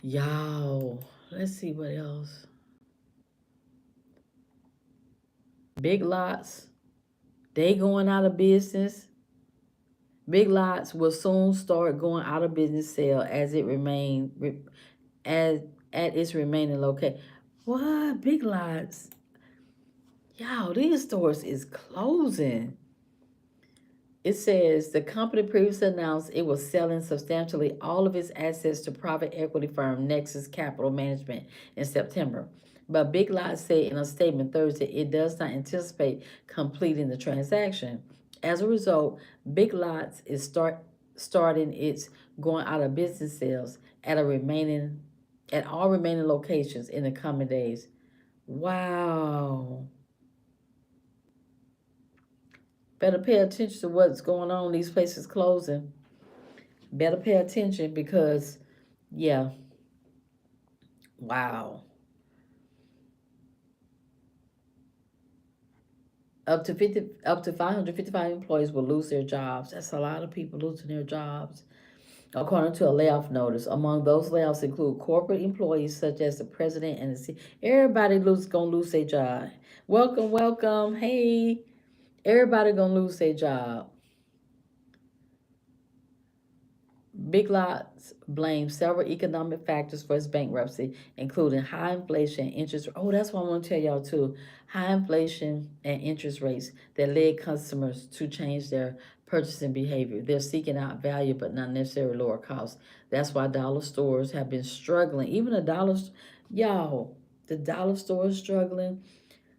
Y'all, let's see what else. Big Lots, they going out of business. Big Lots will soon start going out of business sale as it remain as at its remaining location. What? Big Lots? Y'all, these stores is closing. It says the company previously announced it was selling substantially all of its assets to private equity firm Nexus Capital Management in September. But Big Lots said in a statement Thursday it does not anticipate completing the transaction. As a result, Big Lots is starting its going out of business sales at all remaining locations in the coming days. Wow. Better pay attention to what's going on. These places closing. Better pay attention because, yeah, wow. Up to 555 employees will lose their jobs. That's a lot of people losing their jobs, according to a layoff notice. Among those layoffs include corporate employees such as the president and the CEO. Everybody gonna lose their job. Welcome, welcome. Hey, everybody gonna lose their job. Big Lots blames several economic factors for its bankruptcy, including high inflation and interest. Oh, that's what I want to tell y'all too. High inflation and interest rates that led customers to change their purchasing behavior. They're seeking out value, but not necessarily lower costs. That's why dollar stores have been struggling. Even y'all, the dollar store is struggling.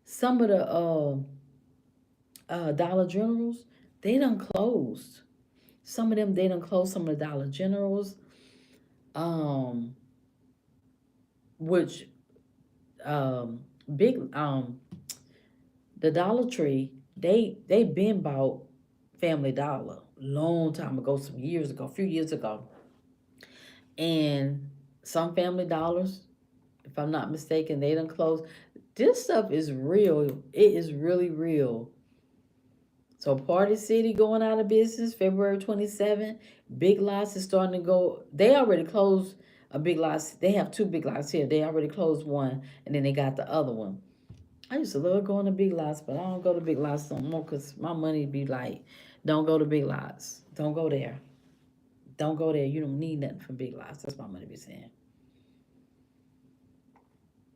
Some of the Dollar Generals, they done closed. Some of them, they done closed some of the Dollar Generals, um, which big the Dollar Tree, they been bought Family Dollar long time ago, some years ago, a few years ago, and some Family Dollars, if I'm not mistaken, they done closed. This stuff is real. It is really real. So Party City going out of business February 27. Big Lots is starting to go. They already closed a Big Lots. They have two Big Lots here. They already closed one, and then they got the other one. I used to love going to Big Lots, but I don't go to Big Lots no more because my money be like, don't go to Big Lots. Don't go there. Don't go there. You don't need nothing from Big Lots. That's my money be saying.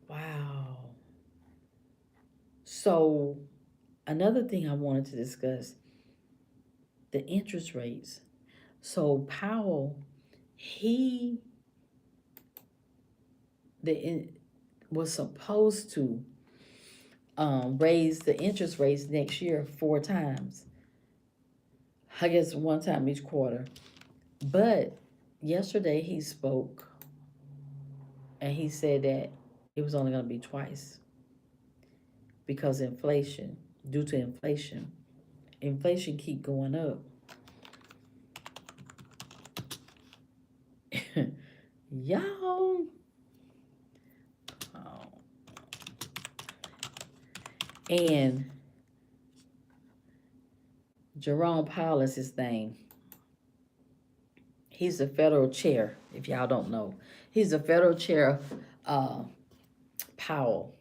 Wow. So another thing I wanted to discuss, the interest rates. So Powell, he the was supposed to raise the interest rates next year 4 times. I guess one time each quarter. But yesterday he spoke and he said that it was only going to be twice because inflation, due to inflation. Inflation keep going up. Y'all. Oh. And Jerome Powell is his name. He's the federal chair, if y'all don't know. He's the federal chair of Powell.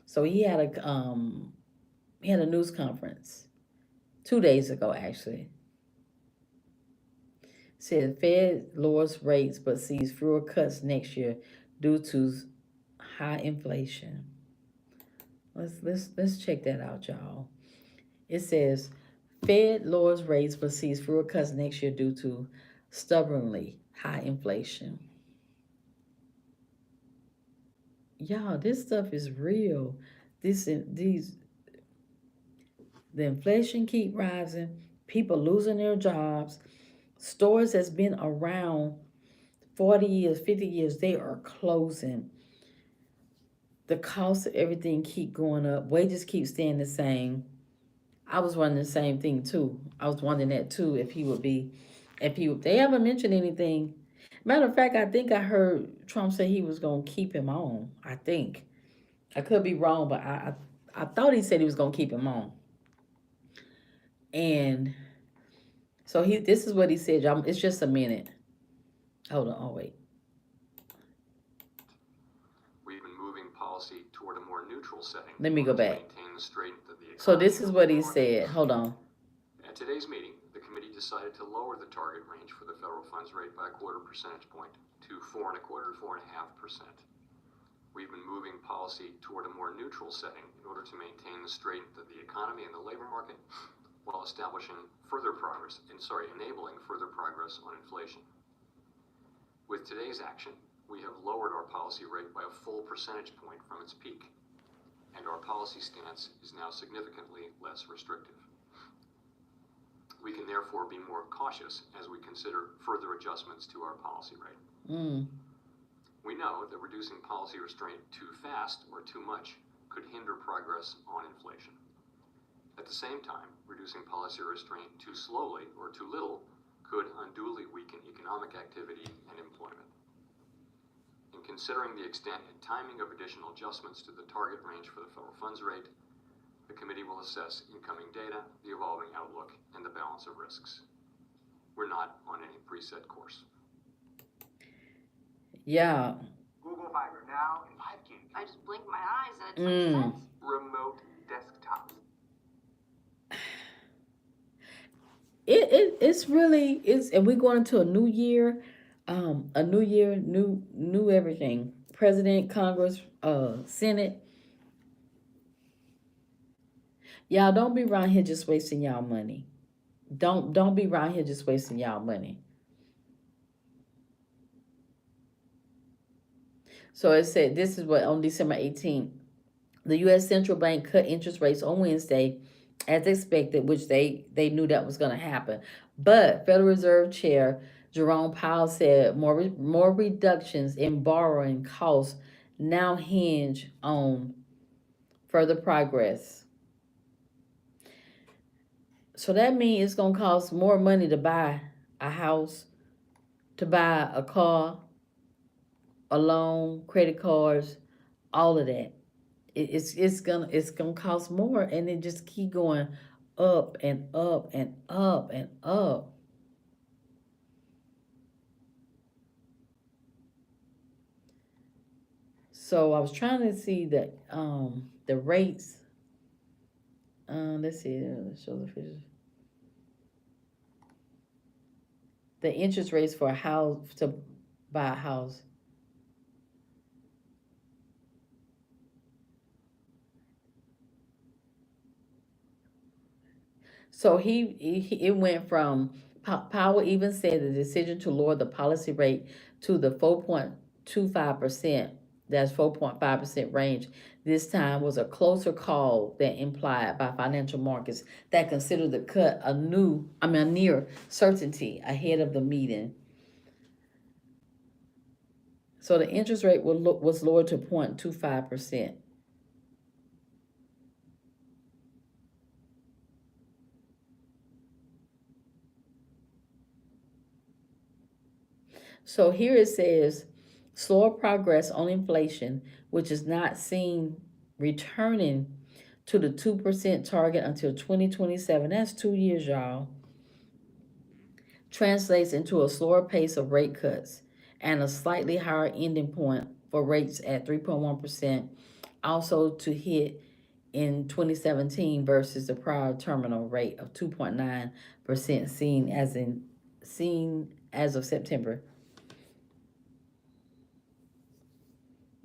So he had a news conference 2 days ago actually. Said Fed lowers rates but sees fewer cuts next year due to high inflation. Let's check that out, y'all. It says Fed lowers rates but sees fewer cuts next year due to stubbornly high inflation. Y'all, this stuff is real. The inflation keep rising, people losing their jobs, stores that's been around 40 years, 50 years, they are closing. The cost of everything keep going up. Wages keep staying the same. I was wondering the same thing too. I was wondering that too, they haven't mentioned anything. Matter of fact, I think I heard Trump say he was going to keep him on. I think. I could be wrong, but I thought he said he was going to keep him on. And so this is what he said, y'all. It's just a minute. Hold on. Oh, wait. We've been moving policy toward a more neutral setting. Let me go back. Maintain the strength of the economy. So this is what he said. Hold on. At today's meeting, the committee decided to lower the target range for the federal funds rate by a quarter percentage point to 4.25% to 4.5%. We've been moving policy toward a more neutral setting in order to maintain the strength of the economy and the labor market while enabling further progress on inflation. With today's action, we have lowered our policy rate by a full percentage point from its peak, and our policy stance is now significantly less restrictive. We can therefore be more cautious as we consider further adjustments to our policy rate. Mm. We know that reducing policy restraint too fast or too much could hinder progress on inflation. At the same time, reducing policy restraint too slowly or too little could unduly weaken economic activity and employment. In considering the extent and timing of additional adjustments to the target range for the federal funds rate, the committee will assess incoming data, the evolving outlook, and the balance of risks. We're not on any preset course. Yeah. Google Fiber now in 5 gig. I just blinked my eyes and it's like cents. Remote desktops. It's really and we're going into a new year, new everything. President, Congress, Senate. Y'all don't be around here just wasting y'all money. Don't be around here just wasting y'all money. So it said this is what on December 18th, the U.S. Central Bank cut interest rates on Wednesday, as expected, which they knew that was going to happen. But Federal Reserve Chair Jerome Powell said more reductions in borrowing costs now hinge on further progress. So that means it's going to cost more money to buy a house, to buy a car, a loan, credit cards, all of that. It's gonna cost more, and it just keep going up and up and up and up. So I was trying to see the rates. Let's see. Show the figures. The interest rates for a house to buy a house. So it went from Powell even said the decision to lower the policy rate to the 4.25%, that's 4.5% range, this time was a closer call than implied by financial markets that considered the cut a near certainty ahead of the meeting. So the interest rate was lowered to 0.25%. So here it says slower progress on inflation, which is not seen returning to the 2% target until 2027. That's 2 years, y'all. Translates into a slower pace of rate cuts and a slightly higher ending point for rates at 3.1%, also to hit in 2017 versus the prior terminal rate of 2.9% seen as of September.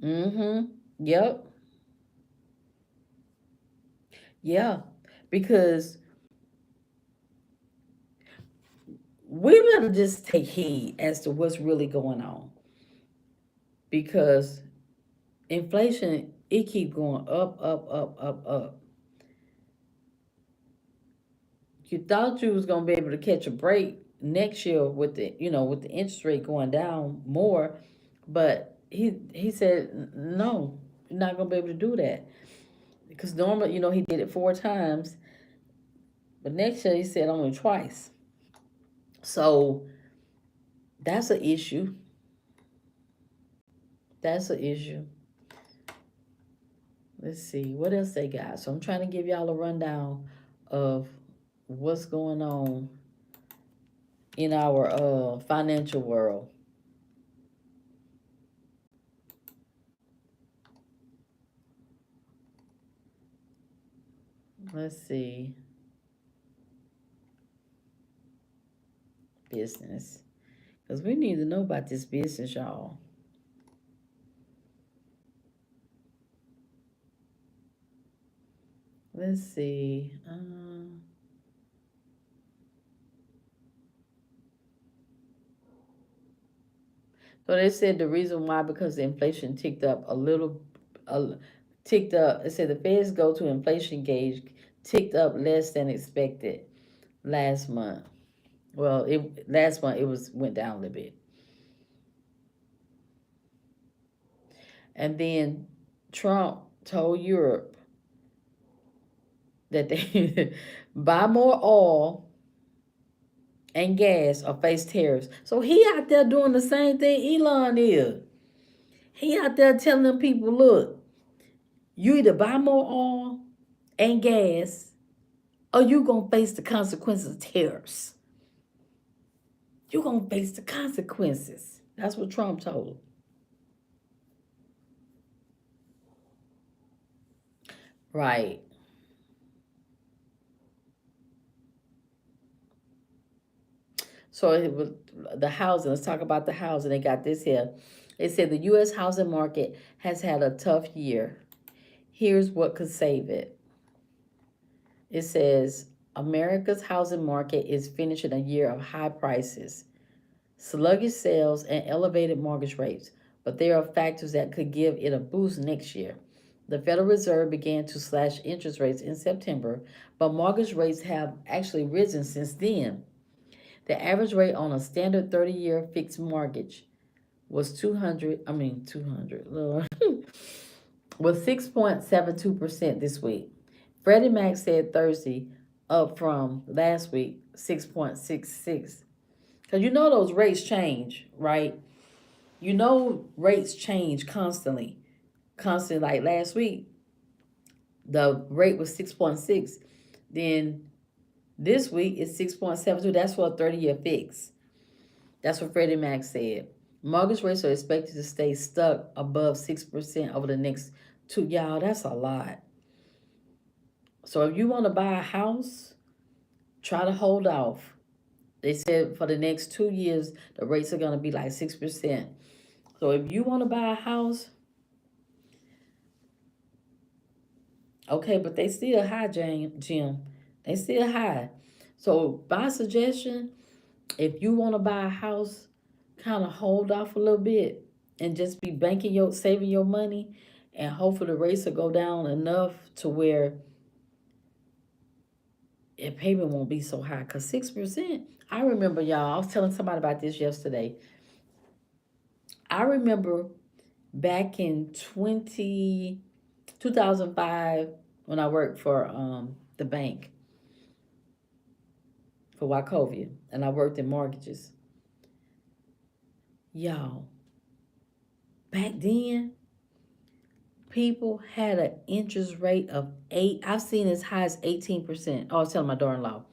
Mm-hmm. Yep. Yeah. Because we better just take heed as to what's really going on. Because inflation, it keep going up. You thought you was gonna be able to catch a break next year with the interest rate going down more, but he said no, you're not gonna be able to do that. Because normally, he did it 4 times, but next year he said only twice. So that's an issue. That's an issue. Let's see what else they got. So I'm trying to give y'all a rundown of what's going on in our financial world. Let's see. Business. Because we need to know about this business, y'all. Let's see. So they said the reason why, because the inflation ticked up a little, ticked up. It said the Fed's go-to inflation gauge ticked up less than expected. last month. Well, it last month it was went down a little bit. And then Trump told Europe that they buy more oil and gas or face tariffs. So he out there doing the same thing Elon is. He out there telling them people, look, you either buy more oil and gas or you gonna face the consequences of tariffs. You gonna face the consequences. That's what Trump told him. Right. So it was the housing. Let's talk about the housing. They got this here. It said the U.S. housing market has had a tough year. Here's what could save it. It says America's housing market is finishing a year of high prices, sluggish sales, and elevated mortgage rates. But there are factors that could give it a boost next year. The Federal Reserve began to slash interest rates in September, but mortgage rates have actually risen since then. The average rate on a standard 30-year fixed mortgage was 200, Lord, was 6.72% this week. Freddie Mac said Thursday, up from last week, 6.66. Because you know those rates change, right? You know rates change constantly. Constantly, like last week, the rate was 6.6. Then this week it's 6.72. That's for a 30-year fix. That's what Freddie Mac said. Mortgage rates are expected to stay stuck above 6% over the next two. Y'all, that's a lot. So if you want to buy a house, try to hold off. They said for the next 2 years, the rates are going to be like 6%. So if you want to buy a house, okay, but they still high, Jim. They still high. So my suggestion, if you want to buy a house, kind of hold off a little bit and just be saving your money, and hopefully the rates will go down enough to where your payment won't be so high. Cause 6%, I remember y'all. I was telling somebody about this yesterday. I remember back in 2005 when I worked for the bank for Wachovia, and I worked in mortgages. Y'all, back then, people had an interest rate of 8. I've seen as high as 18%. Oh, I was telling my daughter-in-law,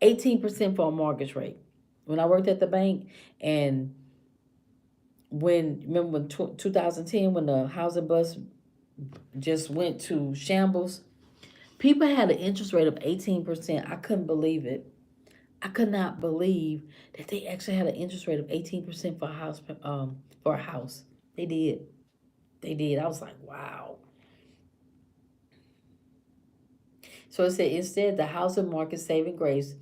18% for a mortgage rate. When I worked at the bank, and remember when 2010 when the housing bust just went to shambles, people had an interest rate of 18%. I couldn't believe it. I could not believe that they actually had an interest rate of 18% for a house. For a house, they did. They did. I was like, wow. So it said instead, the housing market saving grace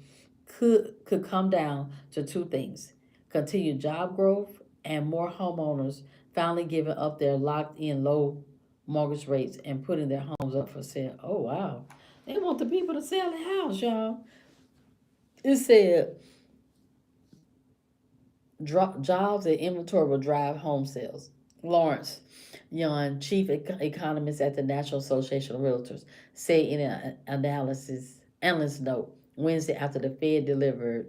could come down to two things: continued job growth and more homeowners finally giving up their locked in low mortgage rates and putting their homes up for sale. Oh wow. They want the people to sell the house, y'all. It said jobs and inventory will drive home sales. Lawrence Young, chief economist at the National Association of Realtors, said in an analyst note Wednesday after the Fed delivered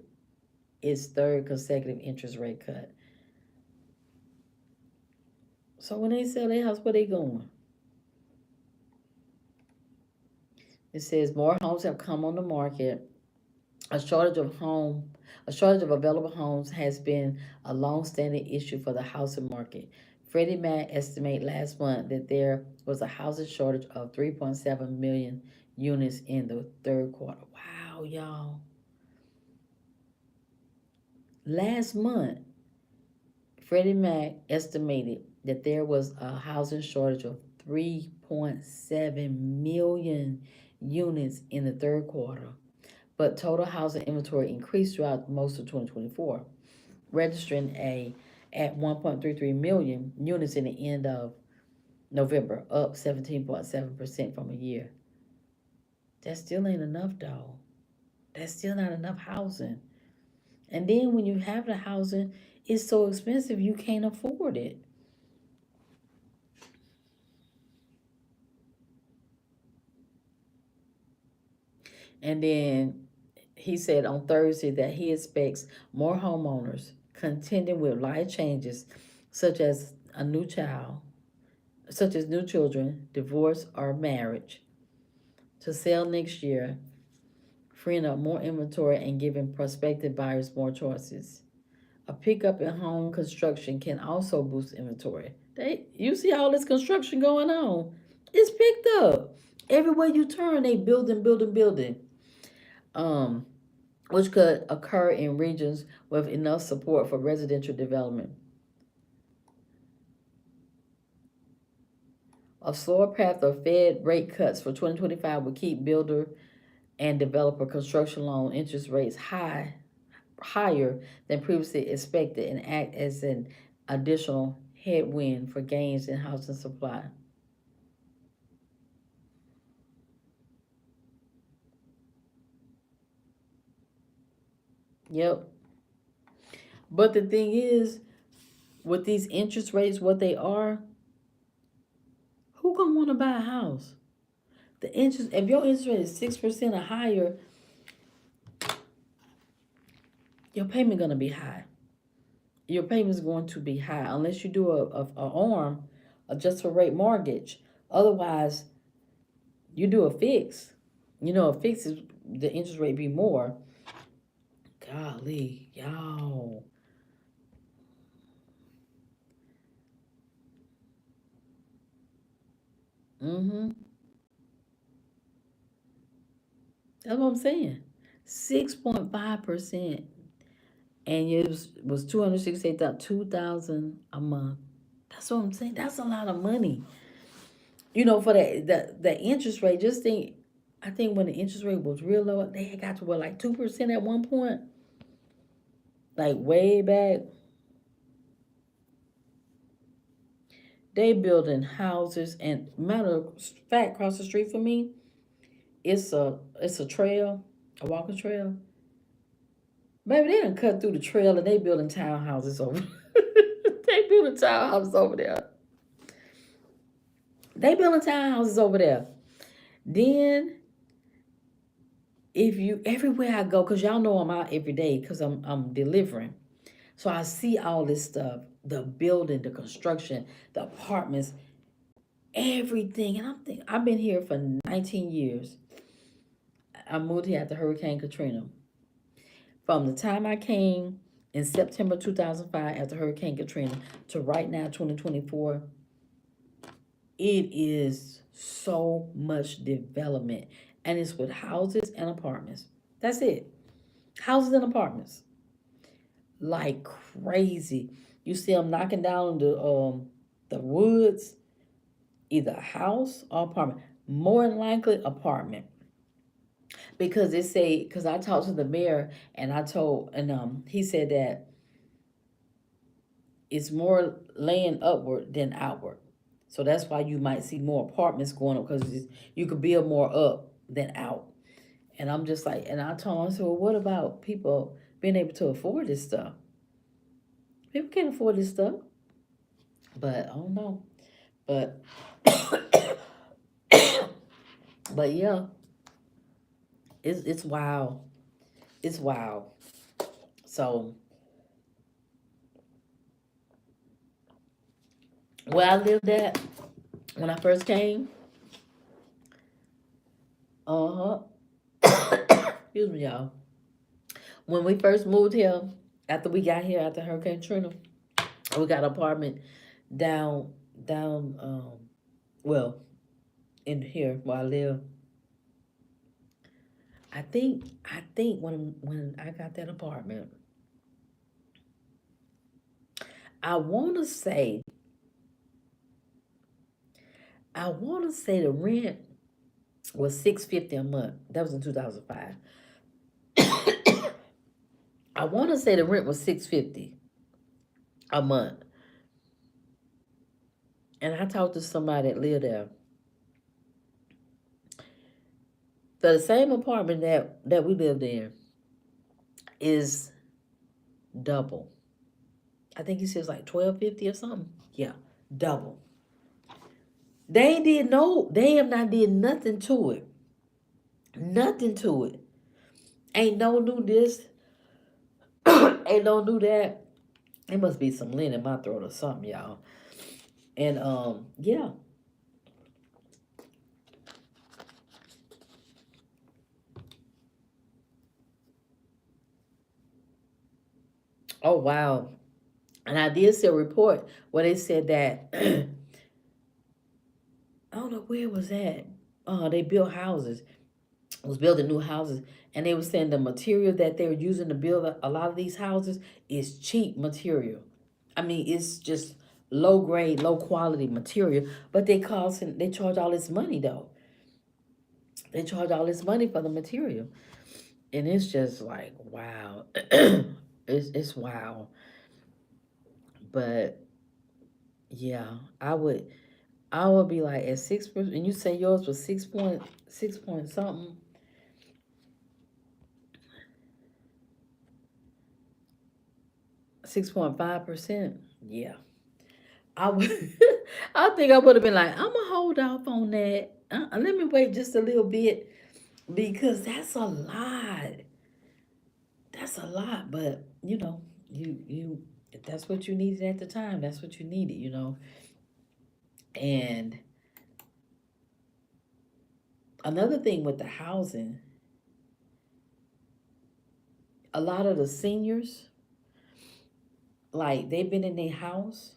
its third consecutive interest rate cut. So when they sell their house, where they going? It says more homes have come on the market. A shortage of available homes has been a long-standing issue for the housing market. Freddie Mac estimated last month that there was a housing shortage of 3.7 million units in the third quarter. Wow, y'all. Last month, Freddie Mac estimated that there was a housing shortage of 3.7 million units in the third quarter, but total housing inventory increased throughout most of 2024, registering at 1.33 million units in the end of November, up 17.7% from a year. That still ain't enough, though. That's still not enough housing. And then when you have the housing, it's so expensive you can't afford it. And then he said on Thursday that he expects more homeowners contending with life changes such as a new child, such as new children, divorce, or marriage to sell next year, freeing up more inventory and giving prospective buyers more choices. A pickup in home construction can also boost inventory. You see all this construction going on. It's picked up. Everywhere you turn, they building, building, building. Um, which could occur in regions with enough support for residential development. A slower path of Fed rate cuts for 2025 will keep builder and developer construction loan interest rates higher than previously expected and act as an additional headwind for gains in housing supply. Yep. But the thing is, with these interest rates, what they are, who gonna want to buy a house? The interest, if your interest rate is 6% or higher, your payment gonna be high. Your payment is going to be high unless you do a arm, just for rate mortgage. Otherwise, you do a fix. You know, a fix is the interest rate be more. Golly, y'all. Mm-hmm. That's what I'm saying. 6.5%. And it was 268,000, 2,000 a month. That's what I'm saying. That's a lot of money. You know, for the interest rate, just think, I think when the interest rate was real low, they had got to what, like 2% at one point? Like way back. They building houses, and matter of fact, across the street from me, it's a trail, a walking trail. Baby, they done cut through the trail and they building townhouses over. They building townhouses over there. They building townhouses over there. Then if you everywhere I go, cause y'all know I'm out every day, cause I'm delivering. So I see all this stuff, the building, the construction, the apartments, everything. And I'm thinking, I've been here for 19 years. I moved here after Hurricane Katrina. From the time I came in September 2005 after Hurricane Katrina to right now, 2024, it is so much development. And it's with houses and apartments. That's it. Houses and apartments. Like crazy. You see them knocking down the woods, either a house or apartment. More than likely apartment. Because they say, because I talked to the mayor and I told, and he said that it's more laying upward than outward. So that's why you might see more apartments going up, because you could build more up than out. And I'm just like, and I told him, I said, well, what about people being able to afford this stuff? People can't afford this stuff. But I don't know. But but yeah, it's wild. It's wild. So where I lived at when I first came, uh-huh. Excuse me, y'all. When we first moved here, after we got here after Hurricane Trina, we got an apartment down well, in here where I live. I think when I got that apartment, I wanna say the rent was $650 a month. That was in 2005. I wanna say the rent was $650 a month. And I talked to somebody that lived there. So the same apartment that we lived in is double. I think he says like 1250 or something. Yeah, double. They have not did nothing to it. Nothing to it. Ain't no new this, ain't no new that. It must be some lint in my throat or something, y'all. And yeah. Oh wow. And I did see a report where they said that I don't know where it was at. They built houses, was building new houses, and they were saying the material that they were using to build a lot of these houses is cheap material. I mean, it's just low grade, low quality material, but they charge all this money though. They charge all this money for the material, and it's just like wow, it's wow. But yeah, I would be like at 6%. And you say yours was 6 point something. 6.5%. Yeah, I would. I think I would have been like, I'm gonna hold off on that. Let me wait just a little bit because that's a lot. That's a lot. But you if that's what you needed at the time, that's what you needed. And another thing with the housing, a lot of the seniors, like they've been in their house,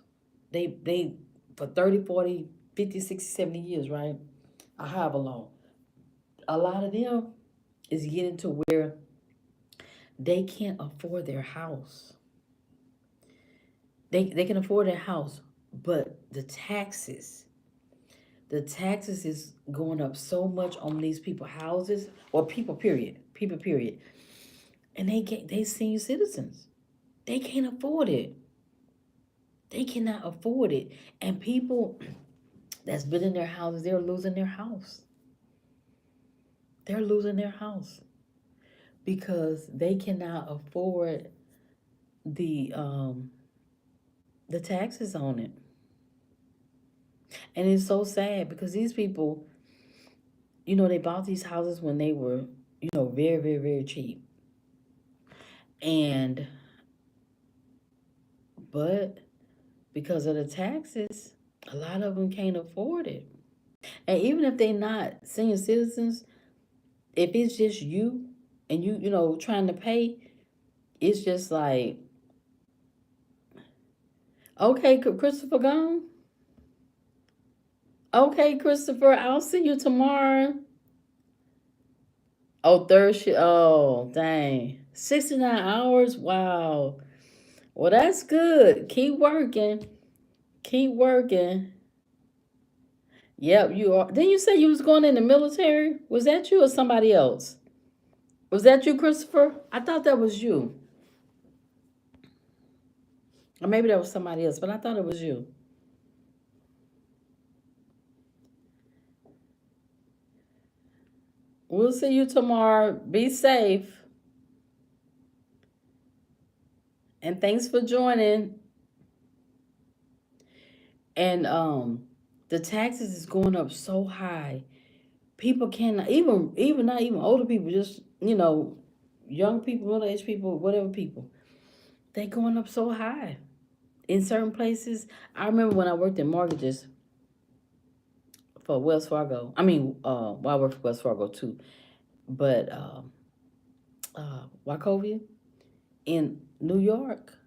they for 30, 40, 50, 60, 70 years, right? Or however long. A lot of them is getting to where they can't afford their house. They can afford their house, but the taxes is going up so much on these people houses or people period, and they senior citizens. They can't afford it. They cannot afford it, and people that's been in their houses, they're losing their house. They're losing their house because they cannot afford the um the taxes on it. And it's so sad because these people, they bought these houses when they were, very, very, very cheap. And, but because of the taxes, a lot of them can't afford it. And even if they're not senior citizens, if it's just you and trying to pay, it's just like, okay, Christopher gone. Okay, Christopher, I'll see you tomorrow. Oh, third shift. Oh, dang. 69 hours? Wow. Well, that's good. Keep working. Keep working. Yep, you are. Didn't you say you was going in the military? Was that you or somebody else? Was that you, Christopher? I thought that was you. Or maybe that was somebody else, but I thought it was you. We'll see you tomorrow. Be safe. And thanks for joining. And the taxes is going up so high. People cannot even not even older people, just young people, middle aged people, whatever people. They going up so high in certain places. I remember when I worked in mortgages for Wells Fargo. I mean, well, I worked for Wells Fargo too, but Wachovia in New York,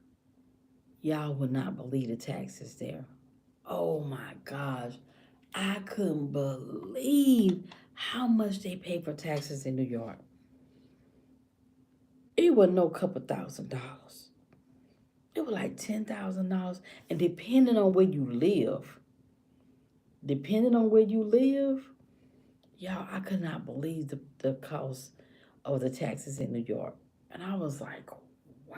y'all would not believe the taxes there. Oh my gosh, I couldn't believe how much they pay for taxes in New York. It was no couple $1,000s. It was like $10,000, and depending on where you live, y'all, I could not believe the cost of the taxes in New York, and I was like, wow,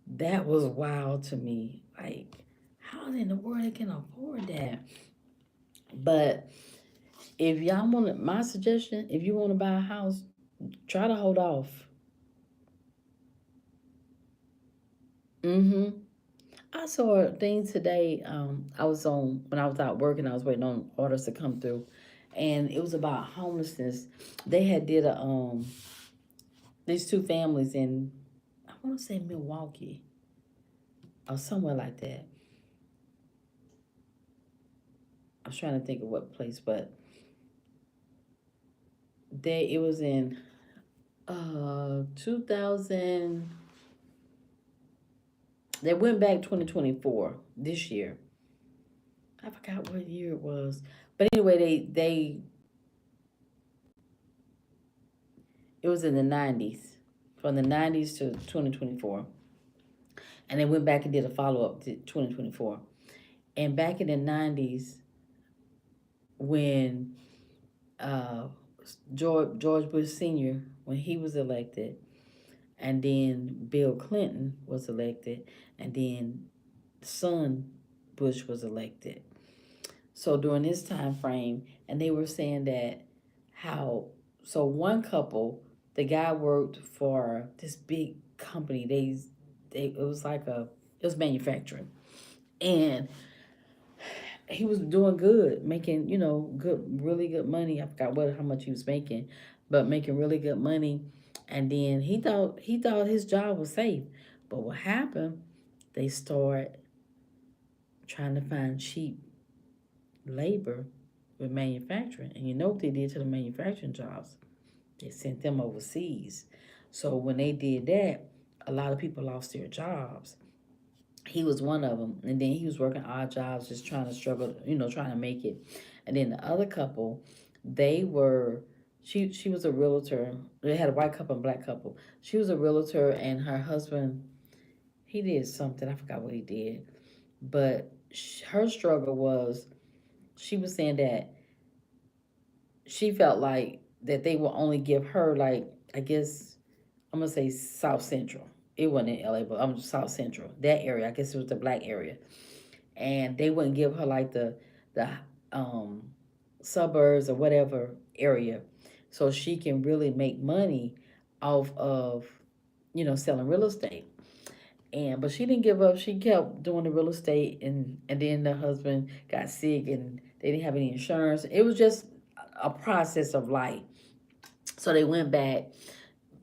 that was wild to me. Like, how in the world they can afford that? But If y'all want to, my suggestion, if you want to buy a house, try to hold off. Mm-hmm. I saw a thing today. I was on when I was out working. I was waiting on orders to come through, and it was about homelessness. They had did a these two families in, I want to say Milwaukee or somewhere like that. I was trying to think of what place, but it was in 2000. They went back 2024 this year. I forgot what year it was, but anyway, they it was in the 90s, from the 90s to 2024, and they went back and did a follow up to 2024. And back in the 90s, when uh, George Bush Sr., when he was elected, and then Bill Clinton was elected, and then son Bush was elected. So during this time frame, and they were saying that how, so one couple, the guy worked for this big company. It was like it was manufacturing, and he was doing good, making good, really good money. I forgot how much he was making, but making really good money. And then he thought his job was safe, but what happened? They start trying to find cheap labor with manufacturing, and you know what they did to the manufacturing jobs? They sent them overseas. So when they did that, a lot of people lost their jobs. He was one of them, and then he was working odd jobs, just trying to struggle, trying to make it. And then the other couple, they were, she was a realtor. They had a white couple and black couple. She was a realtor, and her husband, he did something. I forgot what he did, but her struggle was, she was saying that she felt like that they will only give her, like, I guess I'm gonna say South Central. It wasn't in LA, but I'm South Central, that area. I guess it was the black area, and they wouldn't give her like the um suburbs or whatever area, so she can really make money off of selling real estate. And but she didn't give up. She kept doing the real estate, and then the husband got sick, and they didn't have any insurance. It was just a process of life. So they went back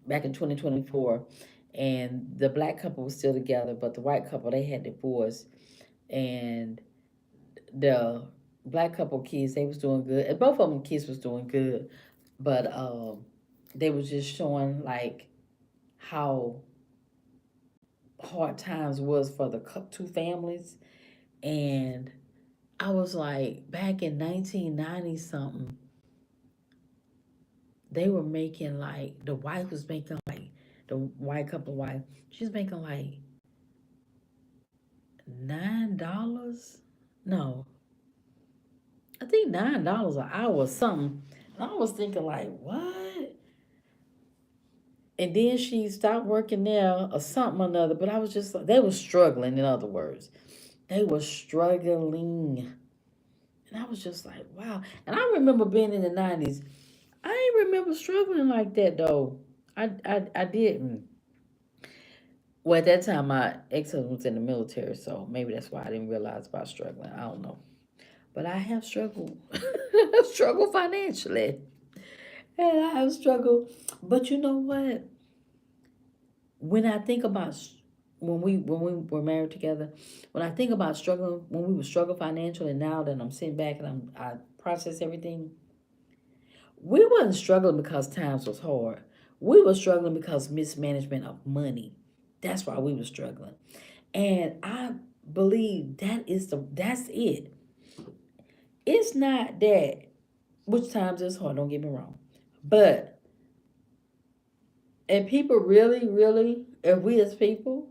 in 2024, and the black couple was still together, but the white couple, they had divorced. And the black couple kids, they was doing good, and both of them kids was doing good, but they was just showing like how hard times was for the two families. And I was like, back in 1990 something, they were making like, the wife was making like, the white couple wife, she's making like $9. No, I think $9 an hour or something. And I was thinking like, what? And then she stopped working there or something or another. But I was just like, they were struggling. In other words, they were struggling. And I was just like, wow. And I remember being in the 90s. I ain't remember struggling like that though. I didn't. Well, at that time, my ex-husband was in the military, so maybe that's why I didn't realize about struggling. I don't know. But I have struggled, struggled financially. And I have struggled. But you know what? When I think about when we were married together, when I think about struggling, when we were struggling financially, now that I'm sitting back and I process everything, we wasn't struggling because times was hard. We were struggling because mismanagement of money. That's why we were struggling. And I believe that's it. It's not that which times is hard, don't get me wrong. But if people really, if we as people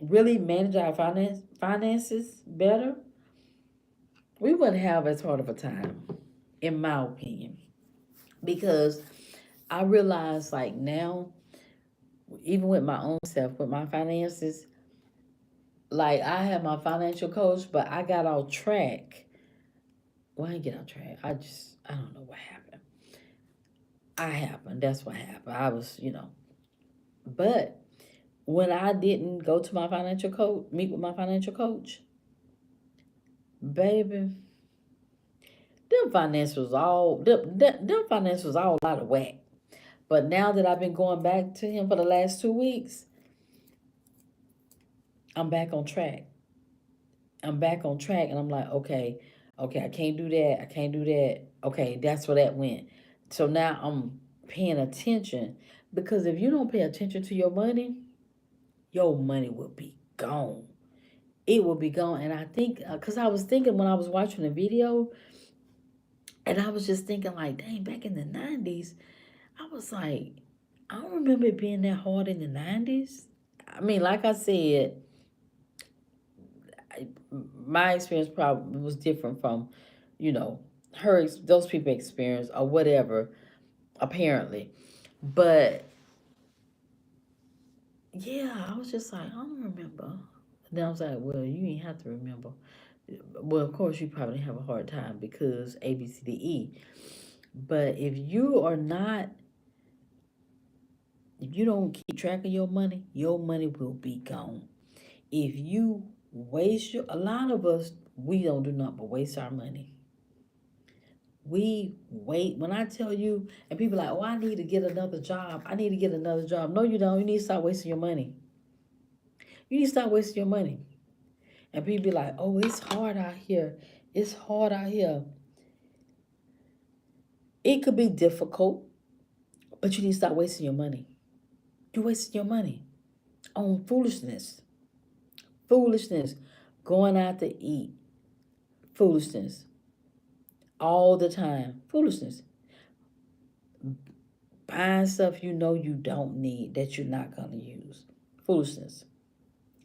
really manage our finances better, we wouldn't have as hard of a time, in my opinion. Because I realize like now, even with my own self, with my finances, like I have my financial coach, but I got off track. Well, I didn't get off track. I don't know what happened. I happened. That's what happened. I was, but when I didn't go to my financial coach, meet with my financial coach, baby, them finance was all out of whack. But now that I've been going back to him for the last 2 weeks, I'm back on track. I'm back on track, and I'm like, okay, I can't do that. I can't do that. Okay, that's where that went. So now I'm paying attention, because if you don't pay attention to your money will be gone. It will be gone. And I think, because I was thinking when I was watching the video, and I was just thinking, like, dang, back in the 90s, I was like, I don't remember it being that hard in the 90s. I mean, like I said, my experience probably was different from, you know, those people experience or whatever, apparently. But yeah, I was just like, I don't remember. And then I was like, well, you ain't have to remember. Well, of course, you probably have a hard time because A, B, C, D, E. But if you don't keep track of your money will be gone. If you a lot of us, we don't do nothing but waste our money. We wait. When I tell you, and people are like, oh, I need to get another job. I need to get another job. No, you don't. You need to stop wasting your money. You need to stop wasting your money. And people be like, oh, it's hard out here. It's hard out here. It could be difficult, but you need to stop wasting your money. You're wasting your money on foolishness. Foolishness. Going out to eat. Foolishness. All the time. Foolishness. Buying stuff you know you don't need that you're not going to use. Foolishness.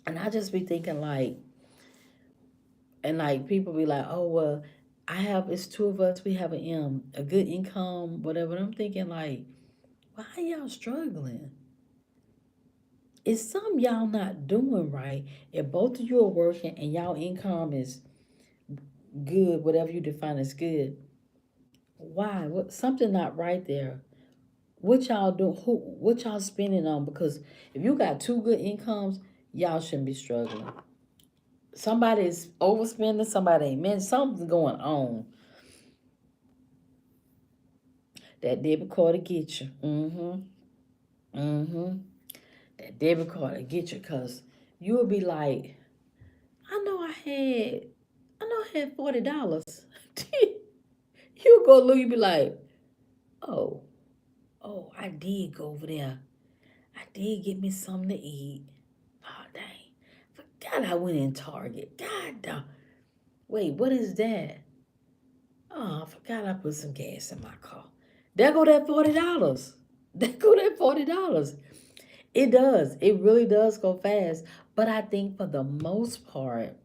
And I just be thinking like, and like people be like, oh, well, it's two of us, we have a good income, whatever. And I'm thinking like, why y'all struggling? It's something y'all not doing right. If both of you are working and y'all income is good, whatever you define as good, why? What something not right there? What y'all do? What y'all spending on? Because if you got two good incomes, y'all shouldn't be struggling. Somebody is overspending. Somebody ain't. Man, something's going on. That debit card to get you. That debit card to get you, cause you'll be like, I know I had $40. You go look, you be like, oh, I did go over there. I did get me something to eat. Oh dang, forgot I went in Target. God damn. Wait, what is that? Oh, I forgot I put some gas in my car. There go that $40. There go that $40. It does. It really does go fast. But I think for the most part,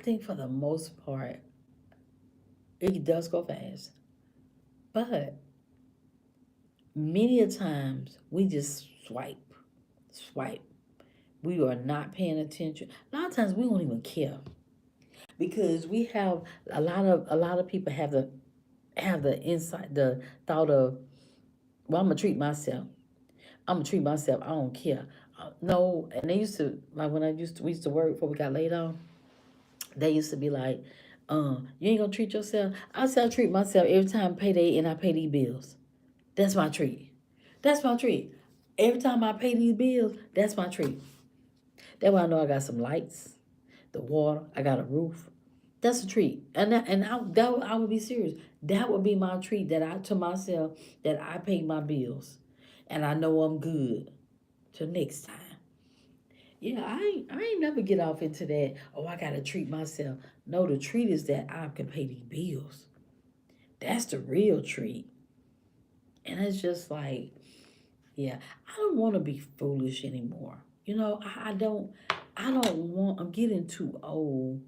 it does go fast. But many a times we just swipe. We are not paying attention. A lot of times we don't even care because we have a lot of people have the insight, the thought of, well, I'm gonna treat myself. I'm gonna treat myself. I don't care. No, and they used to like when we used to work before we got laid off. They used to be like, you ain't gonna treat yourself. I said I treat myself every time payday and I pay these bills. That's my treat. That's my treat. Every time I pay these bills, that's my treat. That's why I know I got some lights, the water, I got a roof. That's a treat. I would be serious. That would be my treat that I to myself that I pay my bills. And I know I'm good. Till next time. Yeah, I ain't never get off into that. Oh, I gotta treat myself. No, the treat is that I can pay these bills. That's the real treat. And it's just like, yeah, I don't want to be foolish anymore. I don't want. I'm getting too old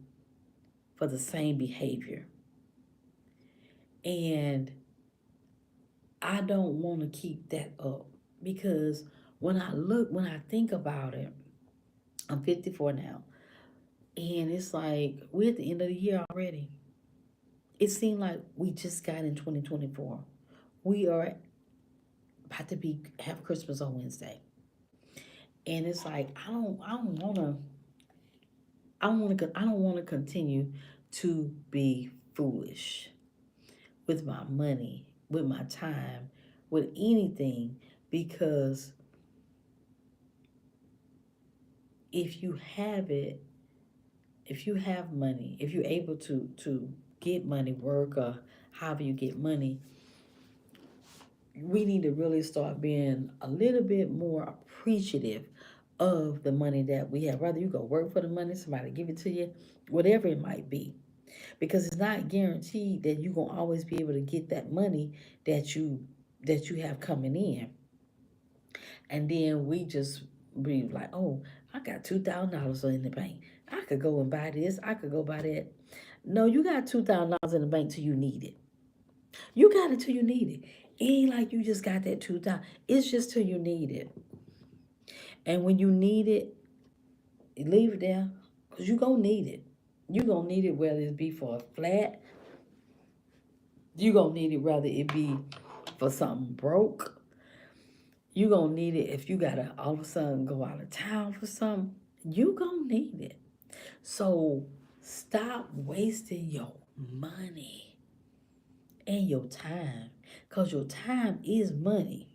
for the same behavior, and I don't want to keep that up because when I think about it, I'm 54 now. And it's like we're at the end of the year already. It seemed like we just got in 2024. We are about to be have Christmas on Wednesday. And it's like I don't wanna continue to be foolish with my money, with my time, with anything, because if you have it, if you have money, if you're able to get money, work or however you get money, we need to really start being a little bit more appreciative of the money that we have. Whether you go work for the money, somebody give it to you, whatever it might be. Because it's not guaranteed that you're gonna always be able to get that money that you have coming in. And then we just be like, oh, I got $2,000 in the bank. I could go and buy this. I could go buy that. No, you got $2,000 in the bank till you need it. You got it till you need it. It ain't like you just got that 2,000. It's just till you need it. And when you need it, leave it there, cause you gonna need it. You gonna need it whether it be for a flat. You gonna need it whether it be for something broke. You gonna need it if you gotta all of a sudden go out of town for something. You gonna need it. So stop wasting your money and your time, cause your time is money,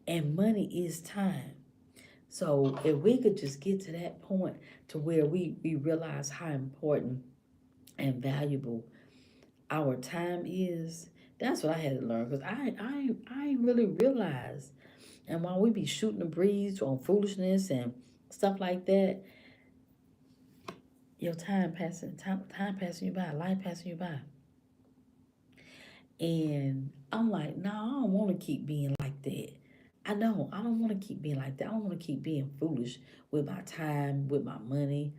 and money is time. So if we could just get to that point to where we realize how important and valuable our time is, that's what I had to learn. Because I ain't really realized. And while we be shooting the breeze on foolishness and stuff like that, your time passing you by, life passing you by. And I'm like, no, I don't want to keep being like that. I don't want to keep being like that. I don't want to keep being foolish with my time, with my money,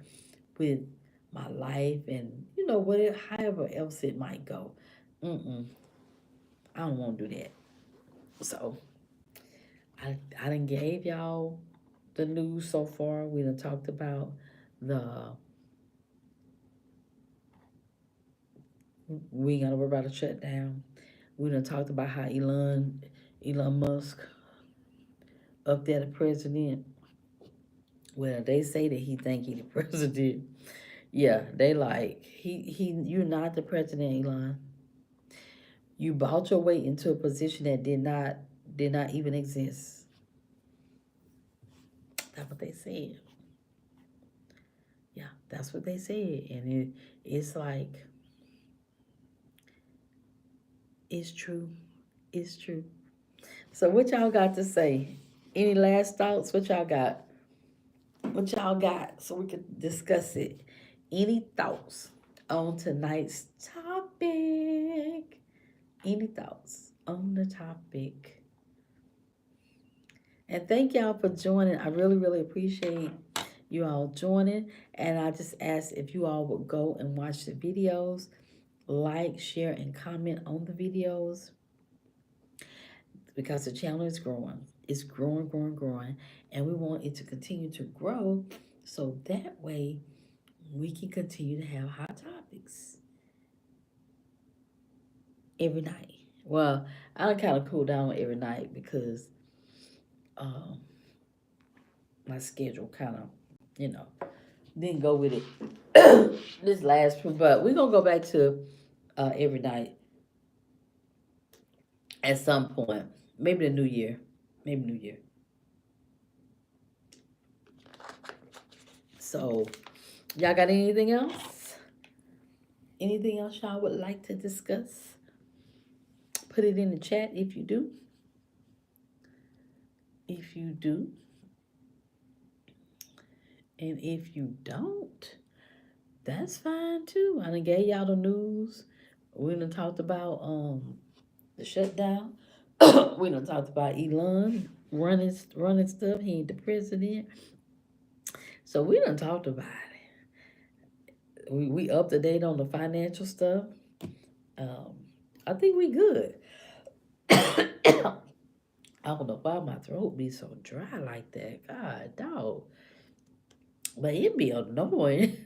with my life, and whatever, however else it might go. Mm-mm, I don't want to do that. So I done gave y'all the news so far. We done talked about the we ain't gotta worry about a shutdown. We done talked about how Elon Musk up there the president. Well, they say that he think he the president. Yeah, they like he you're not the president, Elon. You bought your way into a position that did not even exist. That's what they said. Yeah, that's what they said. And it's like it's true. It's true. So what y'all got to say? Any last thoughts? What y'all got? What y'all got so we can discuss it? Any thoughts on tonight's topic? Any thoughts on the topic? And thank y'all for joining. I really, really appreciate you all joining. And I just ask if you all would go and watch the videos, like, share, and comment on the videos, because the channel is growing. It's growing, growing, growing. And we want it to continue to grow so that way we can continue to have hot topics every night. Well, I kind of cool down every night because um, my schedule kind of, didn't go with it this last, but we're going to go back to every night at some point. Maybe the new year. Maybe New Year. So, y'all got anything else? Anything else y'all would like to discuss? Put it in the chat if you do. If you do. And if you don't, that's fine too. I done gave y'all the news. We done talked about the shutdown. We done talked about Elon running stuff. He ain't the president. So we done talked about it. We up to date on the financial stuff. Um, I think we good. I don't know why my throat be so dry like that. God, dog. But it'd be annoying.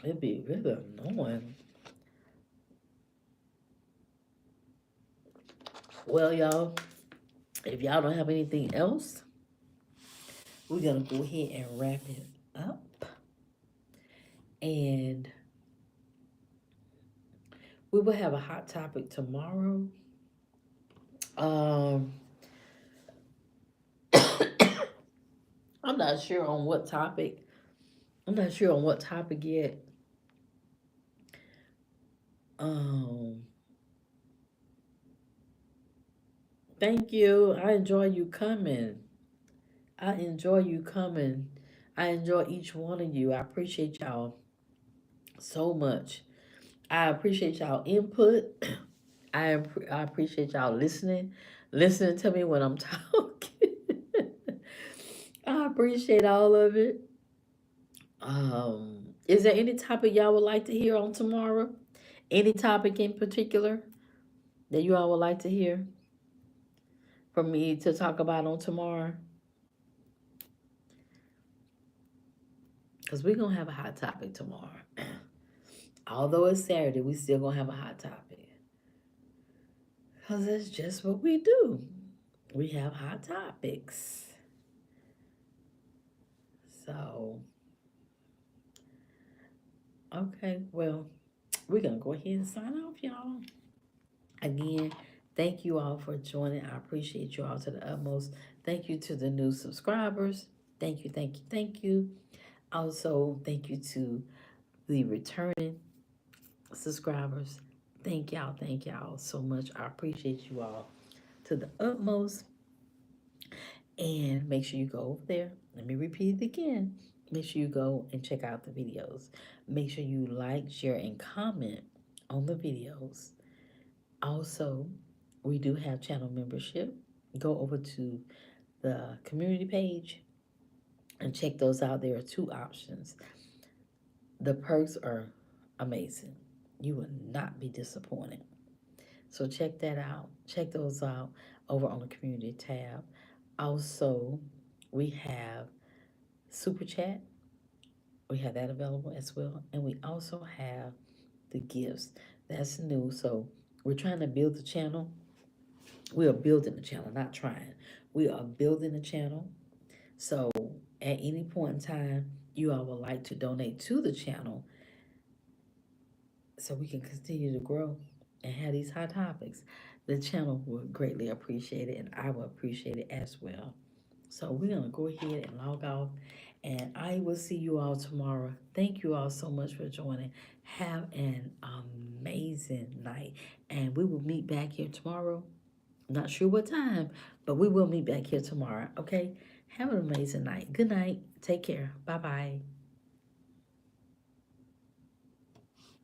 It'd be really annoying. Well, y'all, if y'all don't have anything else, we're gonna go ahead and wrap it up. And we will have a hot topic tomorrow. Um, I'm not sure on what topic. I'm not sure on what topic yet. Um, Thank you. I enjoy you coming. I enjoy you coming. I enjoy each one of you. I appreciate y'all so much. I appreciate y'all input. I appreciate y'all listening to me when I'm talking. I appreciate all of it. Is there any topic y'all would like to hear on tomorrow? Any topic in particular that you all would like to hear from me to talk about on tomorrow? Because we're going to have a hot topic tomorrow. Although it's Saturday, we still going to have a hot topic. Because that's just what we do. We have hot topics. So, okay, well, we're going to go ahead and sign off, y'all. Again, thank you all for joining. I appreciate you all to the utmost. Thank you to the new subscribers. Thank you, thank you, thank you. Also, thank you to the returning subscribers. Thank y'all so much. I appreciate you all to the utmost. And make sure you go over there. Let me repeat it again. Make sure you go and check out the videos. Make sure you like, share, and comment on the videos. Also, we do have channel membership. Go over to the community page and check those out. There are two options. The perks are amazing. You will not be disappointed. So check that out. Check those out over on the community tab. Also, we have Super Chat. We have that available as well. And we also have the gifts. That's new. So we're trying to build the channel. We are building the channel, not trying. We are building the channel. So at any point in time, you all would like to donate to the channel so we can continue to grow and have these hot topics. The channel would greatly appreciate it, and I will appreciate it as well. So we're going to go ahead and log off, and I will see you all tomorrow. Thank you all so much for joining. Have an amazing night, and we will meet back here tomorrow. Not sure what time, but we will meet back here tomorrow, okay? Have an amazing night. Good night. Take care. Bye-bye.